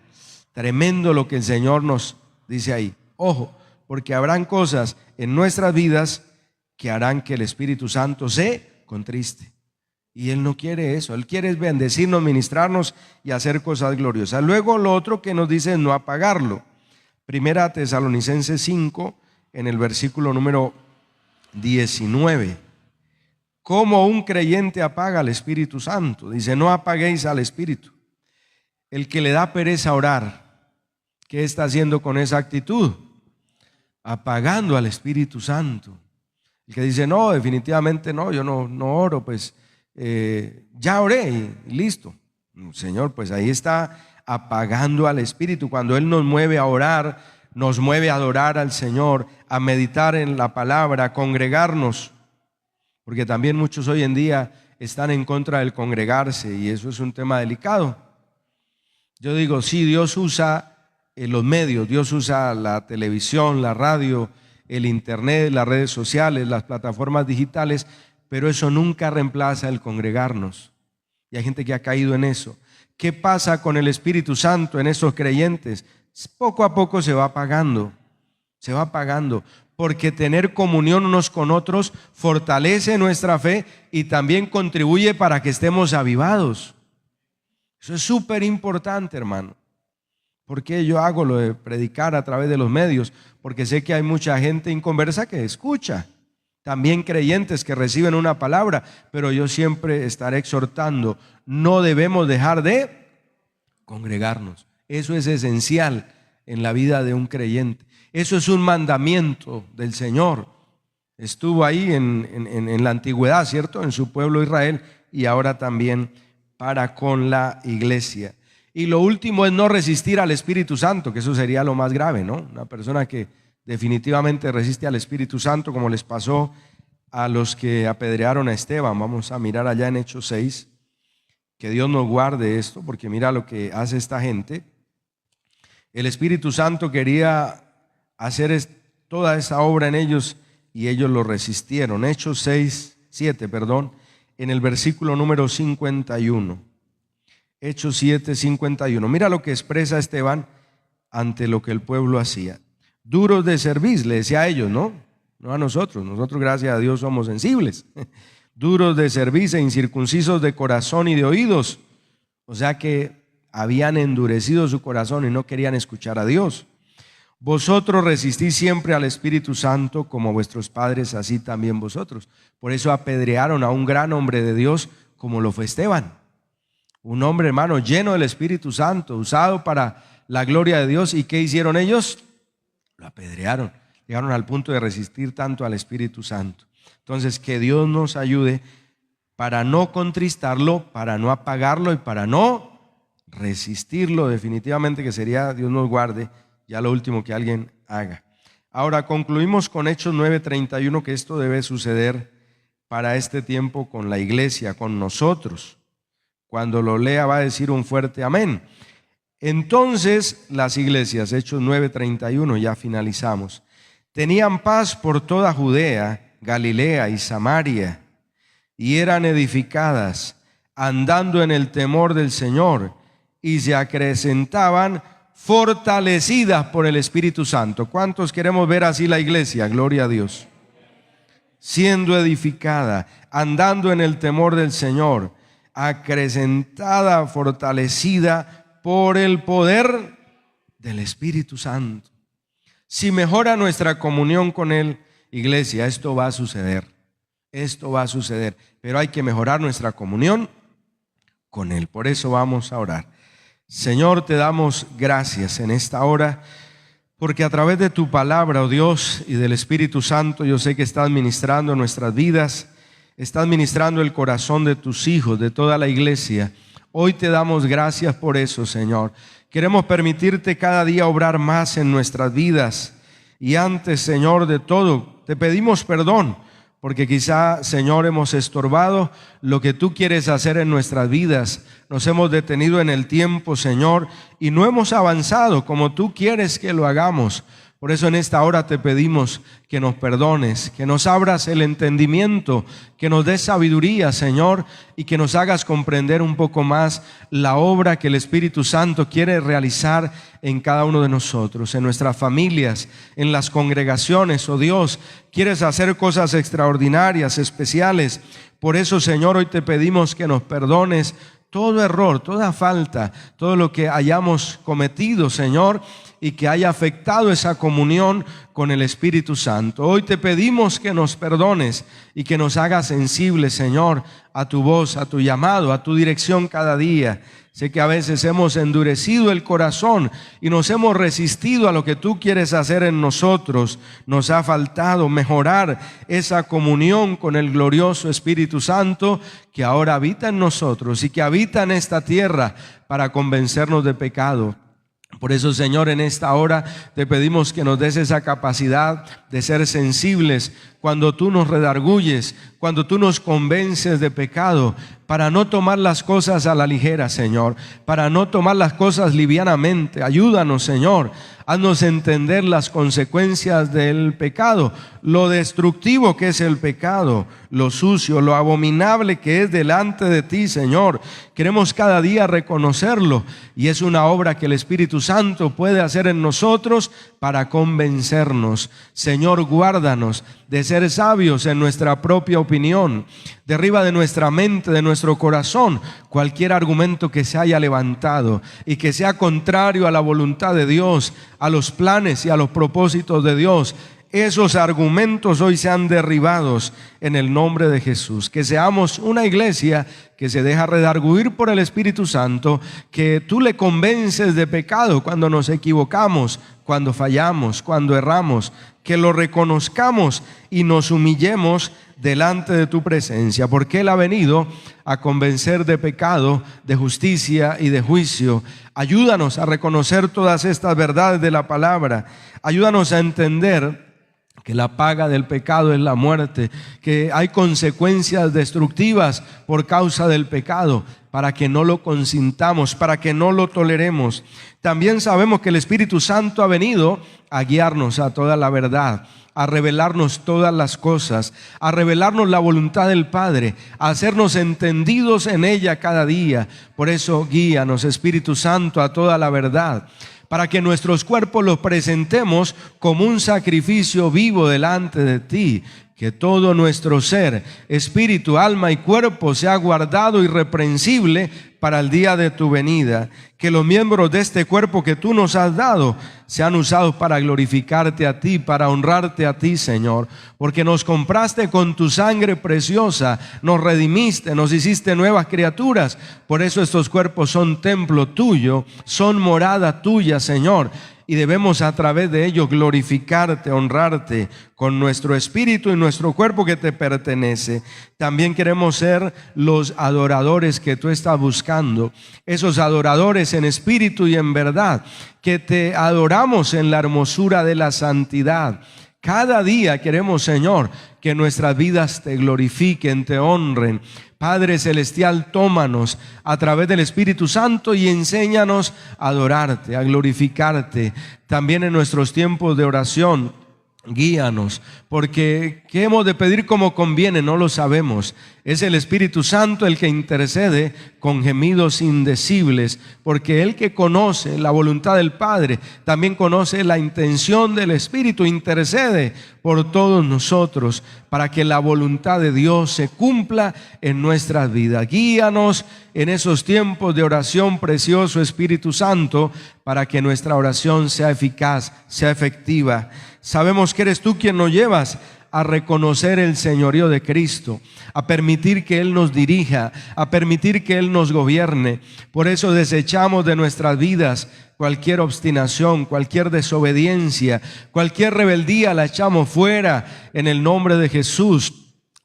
tremendo lo que el Señor nos dice ahí. Ojo, porque habrán cosas en nuestras vidas que harán que el Espíritu Santo se contriste. Y Él no quiere eso. Él quiere bendecirnos, ministrarnos y hacer cosas gloriosas. Luego lo otro que nos dice es no apagarlo. Primera Tesalonicenses 5, en el versículo número 19. ¿Cómo un creyente apaga al Espíritu Santo? Dice, no apaguéis al Espíritu. El que le da pereza orar, ¿qué está haciendo con esa actitud? Apagando al Espíritu Santo. El que dice, no, definitivamente no, yo no oro, pues ya oré y listo. Señor, pues ahí está apagando al Espíritu. Cuando Él nos mueve a orar, nos mueve a adorar al Señor, a meditar en la palabra, a congregarnos. Porque también muchos hoy en día están en contra del congregarse y eso es un tema delicado. Yo digo, sí, Dios usa los medios, Dios usa la televisión, la radio, el internet, las redes sociales, las plataformas digitales, pero eso nunca reemplaza el congregarnos. Y hay gente que ha caído en eso. ¿Qué pasa con el Espíritu Santo en esos creyentes? Poco a poco se va apagando. se va apagando, porque tener comunión unos con otros fortalece nuestra fe y también contribuye para que estemos avivados. Eso es súper importante, hermano. ¿Por qué yo hago lo de predicar a través de los medios? Porque sé que hay mucha gente inconversa que escucha, también creyentes que reciben una palabra, pero yo siempre estaré exhortando, no debemos dejar de congregarnos. Eso es esencial en la vida de un creyente. Eso es un mandamiento del Señor. Estuvo ahí en la antigüedad, ¿cierto? En su pueblo Israel, y ahora también para con la iglesia. Y lo último es no resistir al Espíritu Santo, que eso sería lo más grave, ¿no? Una persona que definitivamente resiste al Espíritu Santo, como les pasó a los que apedrearon a Esteban. Vamos a mirar allá en Hechos 6, que Dios nos guarde esto, porque mira lo que hace esta gente. El Espíritu Santo quería hacer toda esa obra en ellos y ellos lo resistieron. Hechos 7, en el versículo número 51. Hechos 7, 51. Mira lo que expresa Esteban ante lo que el pueblo hacía. Duros de cerviz, le decía a ellos, no a nosotros. Nosotros, gracias a Dios, somos sensibles. Duros de cerviz e incircuncisos de corazón y de oídos. O sea que habían endurecido su corazón y no querían escuchar a Dios. Vosotros resistís siempre al Espíritu Santo como vuestros padres, así también vosotros. Por eso apedrearon a un gran hombre de Dios como lo fue Esteban. Un hombre, hermano, lleno del Espíritu Santo, usado para la gloria de Dios. ¿Y qué hicieron ellos? Lo apedrearon. Llegaron al punto de resistir tanto al Espíritu Santo. Entonces, que Dios nos ayude para no contristarlo, para no apagarlo y para no resistirlo. Definitivamente que sería, Dios nos guarde, ya lo último que alguien haga. Ahora concluimos con Hechos 9:31, que esto debe suceder para este tiempo con la iglesia, con nosotros. Cuando lo lea va a decir un fuerte amén. Entonces las iglesias, Hechos 9:31, ya finalizamos, tenían paz por toda Judea, Galilea y Samaria, y eran edificadas, andando en el temor del Señor, y se acrecentaban fortalecidas por el Espíritu Santo. ¿Cuántos queremos ver así la iglesia? Gloria a Dios. Siendo edificada, andando en el temor del Señor, acrecentada, fortalecida por el poder del Espíritu Santo. Si mejora nuestra comunión con Él, iglesia, esto va a suceder. Esto va a suceder, pero hay que mejorar nuestra comunión con Él. Por eso vamos a orar. Señor, te damos gracias en esta hora, porque a través de tu palabra, oh Dios, y del Espíritu Santo, yo sé que estás ministrando nuestras vidas, estás ministrando el corazón de tus hijos, de toda la iglesia. Hoy te damos gracias por eso, Señor. Queremos permitirte cada día obrar más en nuestras vidas. Y antes, Señor, de todo, te pedimos perdón, porque quizá, Señor, hemos estorbado lo que tú quieres hacer en nuestras vidas. Nos hemos detenido en el tiempo, Señor, y no hemos avanzado como tú quieres que lo hagamos. Por eso en esta hora te pedimos que nos perdones, que nos abras el entendimiento, que nos des sabiduría, Señor, y que nos hagas comprender un poco más la obra que el Espíritu Santo quiere realizar en cada uno de nosotros, en nuestras familias, en las congregaciones. Oh Dios, quieres hacer cosas extraordinarias, especiales. Por eso, Señor, hoy te pedimos que nos perdones todo error, toda falta, todo lo que hayamos cometido, Señor, y que haya afectado esa comunión con el Espíritu Santo. Hoy te pedimos que nos perdones y que nos hagas sensibles, Señor, a tu voz, a tu llamado, a tu dirección cada día. Sé que a veces hemos endurecido el corazón y nos hemos resistido a lo que tú quieres hacer en nosotros. Nos ha faltado mejorar esa comunión con el glorioso Espíritu Santo que ahora habita en nosotros y que habita en esta tierra para convencernos de pecado. Por eso, Señor, en esta hora te pedimos que nos des esa capacidad de ser sensibles cuando tú nos redarguyes, cuando tú nos convences de pecado, para no tomar las cosas a la ligera, Señor, para no tomar las cosas livianamente. Ayúdanos, Señor. Haznos entender las consecuencias del pecado, lo destructivo que es el pecado, lo sucio, lo abominable que es delante de ti, Señor. Queremos cada día reconocerlo y es una obra que el Espíritu Santo puede hacer en nosotros para convencernos. Señor, guárdanos de ser sabios en nuestra propia opinión. Derriba de nuestra mente, de nuestro corazón, cualquier argumento que se haya levantado y que sea contrario a la voluntad de Dios, a los planes y a los propósitos de Dios. Esos argumentos hoy sean derribados en el nombre de Jesús. Que seamos una iglesia que se deja redarguir por el Espíritu Santo, que tú le convences de pecado cuando nos equivocamos, cuando fallamos, cuando erramos, que lo reconozcamos y nos humillemos delante de tu presencia, porque Él ha venido a convencer de pecado, de justicia y de juicio. Ayúdanos a reconocer todas estas verdades de la palabra. Ayúdanos a entender que la paga del pecado es la muerte, que hay consecuencias destructivas por causa del pecado, para que no lo consintamos, para que no lo toleremos. También sabemos que el Espíritu Santo ha venido a guiarnos a toda la verdad, a revelarnos todas las cosas, a revelarnos la voluntad del Padre, a hacernos entendidos en ella cada día. Por eso guíanos, Espíritu Santo, a toda la verdad, para que nuestros cuerpos los presentemos como un sacrificio vivo delante de ti. Que todo nuestro ser, espíritu, alma y cuerpo sea guardado irreprensible para el día de tu venida. Que los miembros de este cuerpo que tú nos has dado sean usados para glorificarte a ti, para honrarte a ti, Señor. Porque nos compraste con tu sangre preciosa, nos redimiste, nos hiciste nuevas criaturas. Por eso estos cuerpos son templo tuyo, son morada tuya, Señor. Y debemos a través de ellos glorificarte, honrarte con nuestro espíritu y nuestro cuerpo que te pertenece. También queremos ser los adoradores que tú estás buscando, esos adoradores en espíritu y en verdad, que te adoramos en la hermosura de la santidad. Cada día queremos, Señor, que nuestras vidas te glorifiquen, te honren. Padre Celestial, tómanos a través del Espíritu Santo y enséñanos a adorarte, a glorificarte. También en nuestros tiempos de oración, guíanos, porque ¿qué hemos de pedir como conviene? No lo sabemos. Es el Espíritu Santo el que intercede con gemidos indecibles, porque Él que conoce la voluntad del Padre, también conoce la intención del Espíritu, intercede por todos nosotros, para que la voluntad de Dios se cumpla en nuestras vidas. Guíanos en esos tiempos de oración, precioso Espíritu Santo, para que nuestra oración sea eficaz, sea efectiva. Sabemos que eres tú quien nos llevas a reconocer el señorío de Cristo, a permitir que Él nos dirija, a permitir que Él nos gobierne. Por eso desechamos de nuestras vidas cualquier obstinación, cualquier desobediencia, cualquier rebeldía, la echamos fuera en el nombre de Jesús.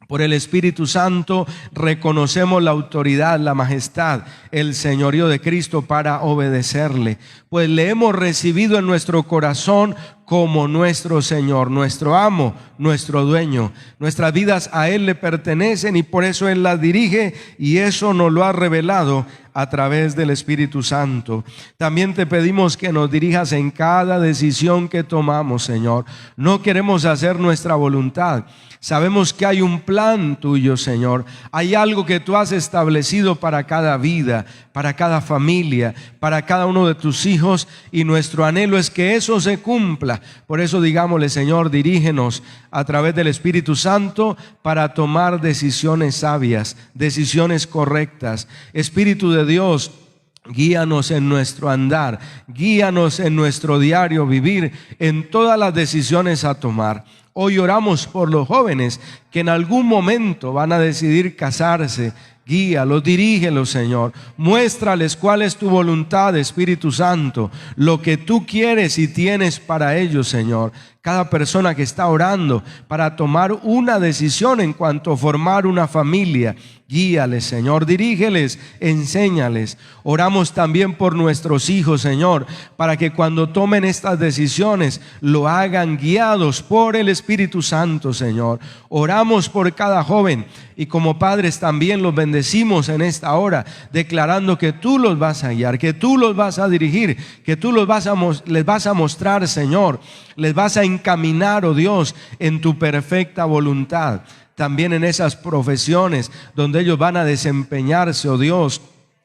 Por el Espíritu Santo reconocemos la autoridad, la majestad, el señorío de Cristo para obedecerle, pues le hemos recibido en nuestro corazón como nuestro Señor, nuestro amo, nuestro dueño. Nuestras vidas a Él le pertenecen y por eso Él las dirige, y eso nos lo ha revelado a través del Espíritu Santo. También te pedimos que nos dirijas en cada decisión que tomamos, Señor. No queremos hacer nuestra voluntad. Sabemos que hay un plan tuyo, Señor. Hay algo que tú has establecido para cada vida, para cada familia, para cada uno de tus hijos, y nuestro anhelo es que eso se cumpla. Por eso digámosle, Señor, dirígenos a través del Espíritu Santo para tomar decisiones sabias, decisiones correctas. Espíritu de Dios, guíanos en nuestro andar, guíanos en nuestro diario vivir, en todas las decisiones a tomar. Hoy oramos por los jóvenes que en algún momento van a decidir casarse. Guíalos, dirígelos, Señor. Muéstrales cuál es tu voluntad, Espíritu Santo, lo que tú quieres y tienes para ellos, Señor. Cada persona que está orando para tomar una decisión en cuanto a formar una familia, Guíales, Señor, dirígeles, enséñales. Oramos también por nuestros hijos, Señor, para que cuando tomen estas decisiones lo hagan guiados por el Espíritu Santo, Señor. Oramos por cada joven y como padres también los bendecimos en esta hora, declarando que tú los vas a guiar, que tú los vas a dirigir, que tú les vas a mostrar, Señor, les vas a encaminar, oh Dios, en tu perfecta voluntad. También en esas profesiones donde ellos van a desempeñarse, oh Dios,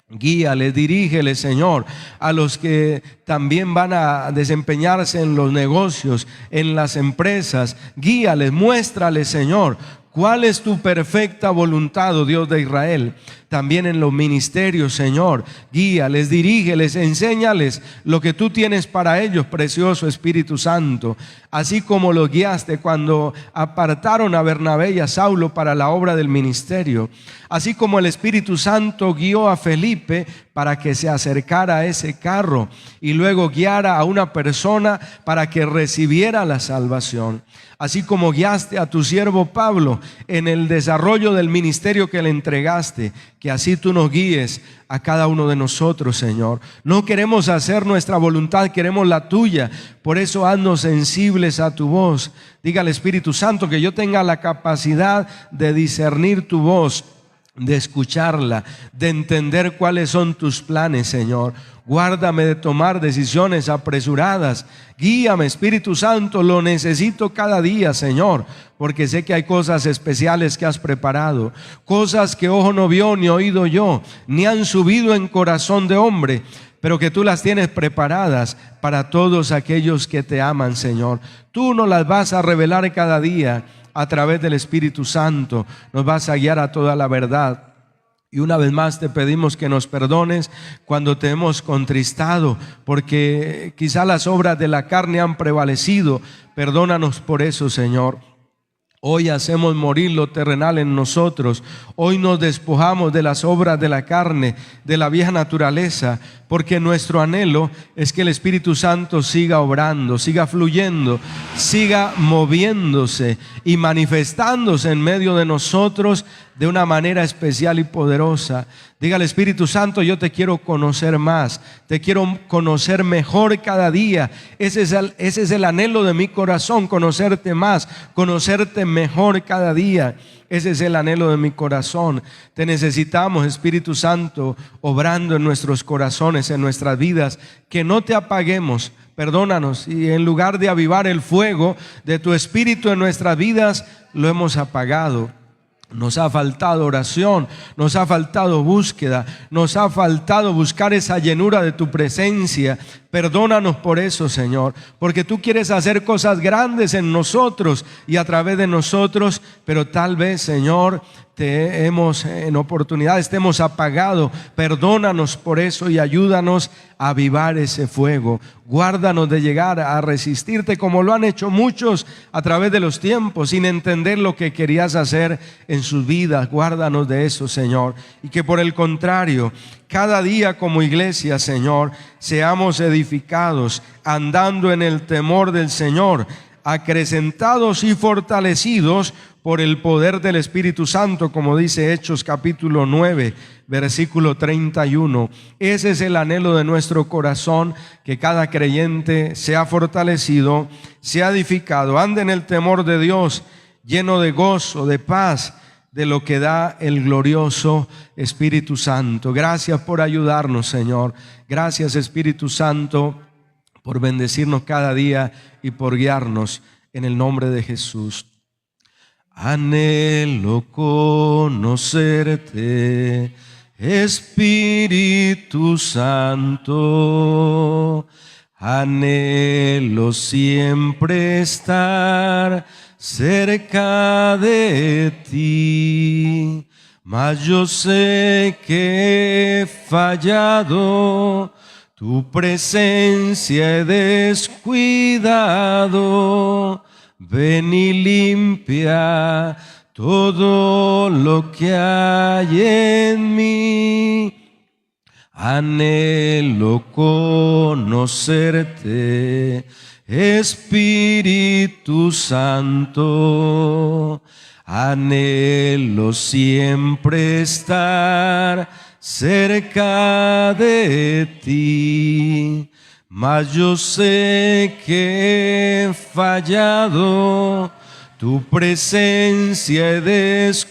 guíales, dirígeles, Señor, a los que también van a desempeñarse en los negocios, en las empresas. Guíales, muéstrales, Señor, cuál es tu perfecta voluntad, oh Dios de Israel. También en los ministerios, Señor, guíales, dirígeles, enséñales lo que tú tienes para ellos, precioso Espíritu Santo. Así como los guiaste cuando apartaron a Bernabé y a Saulo para la obra del ministerio. Así como el Espíritu Santo guió a Felipe para que se acercara a ese carro y luego guiara a una persona para que recibiera la salvación. Así como guiaste a tu siervo Pablo en el desarrollo del ministerio que le entregaste, que así tú nos guíes a cada uno de nosotros, Señor. No queremos hacer nuestra voluntad, queremos la tuya. Por eso haznos sensibles a tu voz. Diga al Espíritu Santo que yo tenga la capacidad de discernir tu voz, de escucharla, de entender cuáles son tus planes, Señor. Guárdame de tomar decisiones apresuradas. Guíame, Espíritu Santo, lo necesito cada día, Señor, porque sé que hay cosas especiales que has preparado, cosas que ojo no vio ni oído yo, ni han subido en corazón de hombre, pero que tú las tienes preparadas para todos aquellos que te aman, Señor. Tú nos las vas a revelar cada día a través del Espíritu Santo, nos vas a guiar a toda la verdad. Y una vez más te pedimos que nos perdones cuando te hemos contristado, porque quizá las obras de la carne han prevalecido. Perdónanos por eso, Señor. Hoy hacemos morir lo terrenal en nosotros. Hoy nos despojamos de las obras de la carne, de la vieja naturaleza, porque nuestro anhelo es que el Espíritu Santo siga obrando, siga fluyendo, siga moviéndose y manifestándose en medio de nosotros de una manera especial y poderosa. Diga al Espíritu Santo: yo te quiero conocer más, te quiero conocer mejor cada día. Ese es el anhelo de mi corazón, conocerte más, conocerte mejor cada día. Ese es el anhelo de mi corazón. Te necesitamos, Espíritu Santo, obrando en nuestros corazones, en nuestras vidas, que no te apaguemos. Perdónanos, y en lugar de avivar el fuego de tu Espíritu en nuestras vidas, lo hemos apagado. Nos ha faltado oración, nos ha faltado búsqueda, nos ha faltado buscar esa llenura de tu presencia. Perdónanos por eso, Señor, porque tú quieres hacer cosas grandes en nosotros y a través de nosotros, pero tal vez, Señor, en oportunidades te hemos apagado. Perdónanos por eso y ayúdanos a avivar ese fuego. Guárdanos de llegar a resistirte como lo han hecho muchos a través de los tiempos, sin entender lo que querías hacer en sus vidas. Guárdanos de eso, Señor, y que por el contrario, cada día como iglesia, Señor, seamos edificados, andando en el temor del Señor, acrecentados y fortalecidos por el poder del Espíritu Santo, como dice Hechos capítulo 9, versículo 31. Ese es el anhelo de nuestro corazón, que cada creyente sea fortalecido, sea edificado, ande en el temor de Dios, lleno de gozo, de paz, de lo que da el glorioso Espíritu Santo. Gracias por ayudarnos, Señor. Gracias, Espíritu Santo, por bendecirnos cada día y por guiarnos, en el nombre de Jesús. Anhelo conocerte, Espíritu Santo. Anhelo siempre estar cerca de ti, mas yo sé que he fallado, tu presencia he descuidado. Ven y limpia todo lo que hay en mí. Anhelo conocerte, Espíritu Santo. Anhelo siempre estar cerca de ti, mas yo sé que he fallado, tu presencia he descuidado.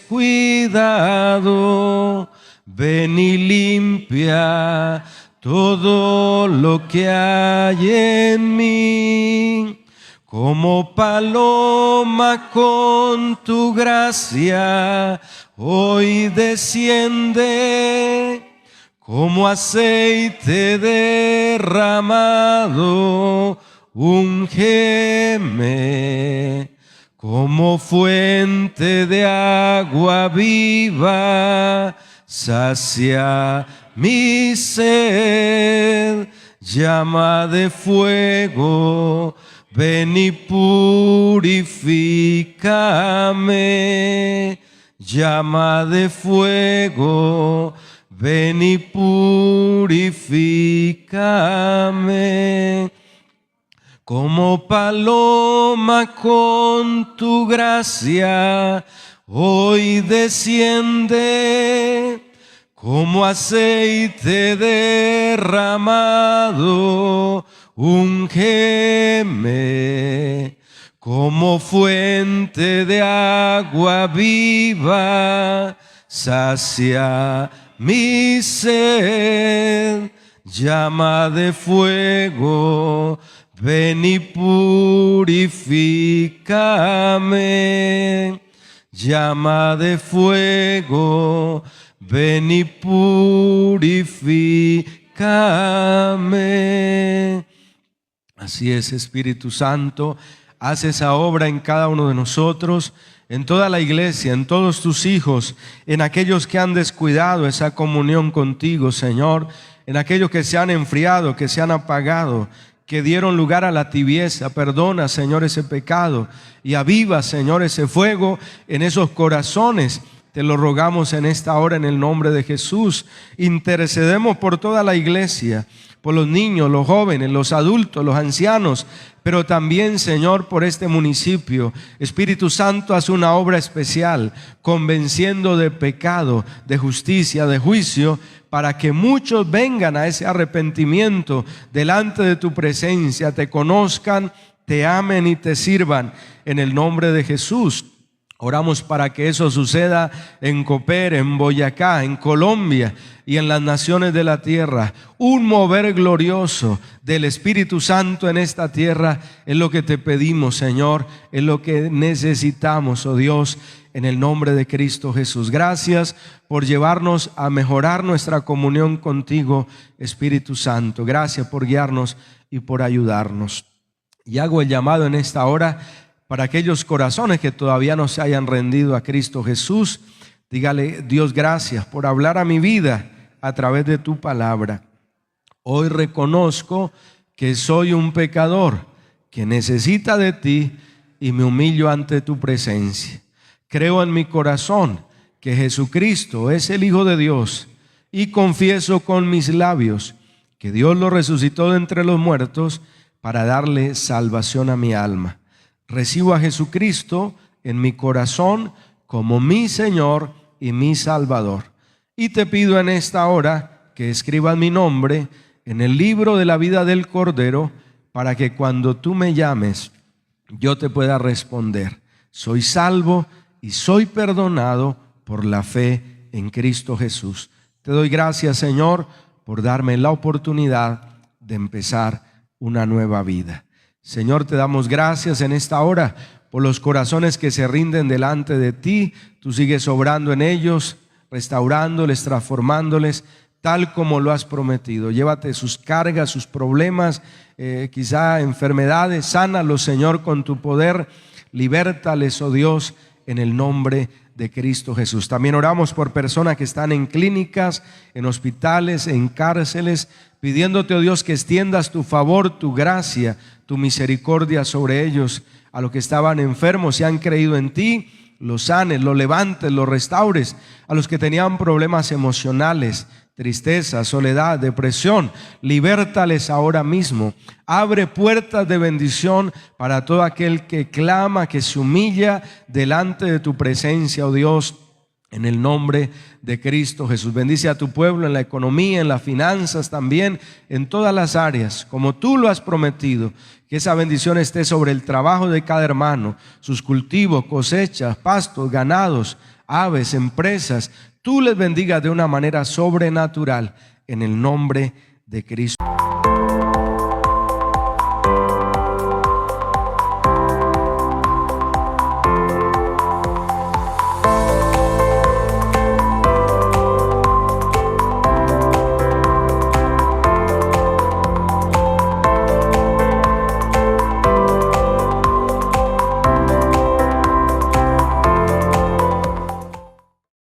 Ven y limpia todo lo que hay en mí. Como paloma con tu gracia, hoy desciende. Como aceite derramado, úngeme. Como fuente de agua viva, sacia mi sed. Llama de fuego, ven y purifícame. Llama de fuego, ven y purifícame. Como paloma con tu gracia, hoy desciende. Como aceite derramado, úngeme. Como fuente de agua viva, sacia mi sed. Llama de fuego, ven y purifícame. Llama de fuego, ven y purifícame. Así es, Espíritu Santo, haz esa obra en cada uno de nosotros, en toda la iglesia, en todos tus hijos, en aquellos que han descuidado esa comunión contigo, Señor, en aquellos que se han enfriado, que se han apagado, que dieron lugar a la tibieza. Perdona, Señor, ese pecado y aviva, Señor, ese fuego en esos corazones. Te lo rogamos en esta hora en el nombre de Jesús. Intercedemos por toda la iglesia, por los niños, los jóvenes, los adultos, los ancianos, pero también, Señor, por este municipio. Espíritu Santo, haz una obra especial, convenciendo de pecado, de justicia, de juicio, para que muchos vengan a ese arrepentimiento delante de tu presencia, te conozcan, te amen y te sirvan en el nombre de Jesús. Oramos para que eso suceda en Copper, en Boyacá, en Colombia y en las naciones de la tierra. Un mover glorioso del Espíritu Santo en esta tierra es lo que te pedimos, Señor, es lo que necesitamos, oh Dios, en el nombre de Cristo Jesús. Gracias por llevarnos a mejorar nuestra comunión contigo, Espíritu Santo. Gracias por guiarnos y por ayudarnos. Y hago el llamado en esta hora para aquellos corazones que todavía no se hayan rendido a Cristo Jesús. Dígale: Dios, gracias por hablar a mi vida a través de tu palabra. Hoy reconozco que soy un pecador que necesita de ti y me humillo ante tu presencia. Creo en mi corazón que Jesucristo es el Hijo de Dios y confieso con mis labios que Dios lo resucitó de entre los muertos para darle salvación a mi alma. Recibo a Jesucristo en mi corazón como mi Señor y mi Salvador. Y te pido en esta hora que escribas mi nombre en el libro de la vida del Cordero, para que cuando tú me llames, yo te pueda responder: soy salvo y soy perdonado por la fe en Cristo Jesús. Te doy gracias, Señor, por darme la oportunidad de empezar una nueva vida. Señor, te damos gracias en esta hora por los corazones que se rinden delante de ti. Tú sigues obrando en ellos, restaurándoles, transformándoles, tal como lo has prometido. Llévate sus cargas, sus problemas, quizá enfermedades. Sánalos, Señor, con tu poder. Libértales, oh Dios, en el nombre de Cristo Jesús. También oramos por personas que están en clínicas, en hospitales, en cárceles, pidiéndote, oh Dios, que extiendas tu favor, tu gracia, tu misericordia sobre ellos. A los que estaban enfermos y han creído en ti, los sanes, los levantes, los restaures. A los que tenían problemas emocionales, tristeza, soledad, depresión. Libértales ahora mismo. Abre puertas de bendición para todo aquel que clama, que se humilla delante de tu presencia, oh Dios, en el nombre de Cristo Jesús. Bendice a tu pueblo en la economía, en las finanzas también, en todas las áreas, como tú lo has prometido. Que esa bendición esté sobre el trabajo de cada hermano, sus cultivos, cosechas, pastos, ganados, aves, empresas. Tú les bendigas de una manera sobrenatural en el nombre de Cristo.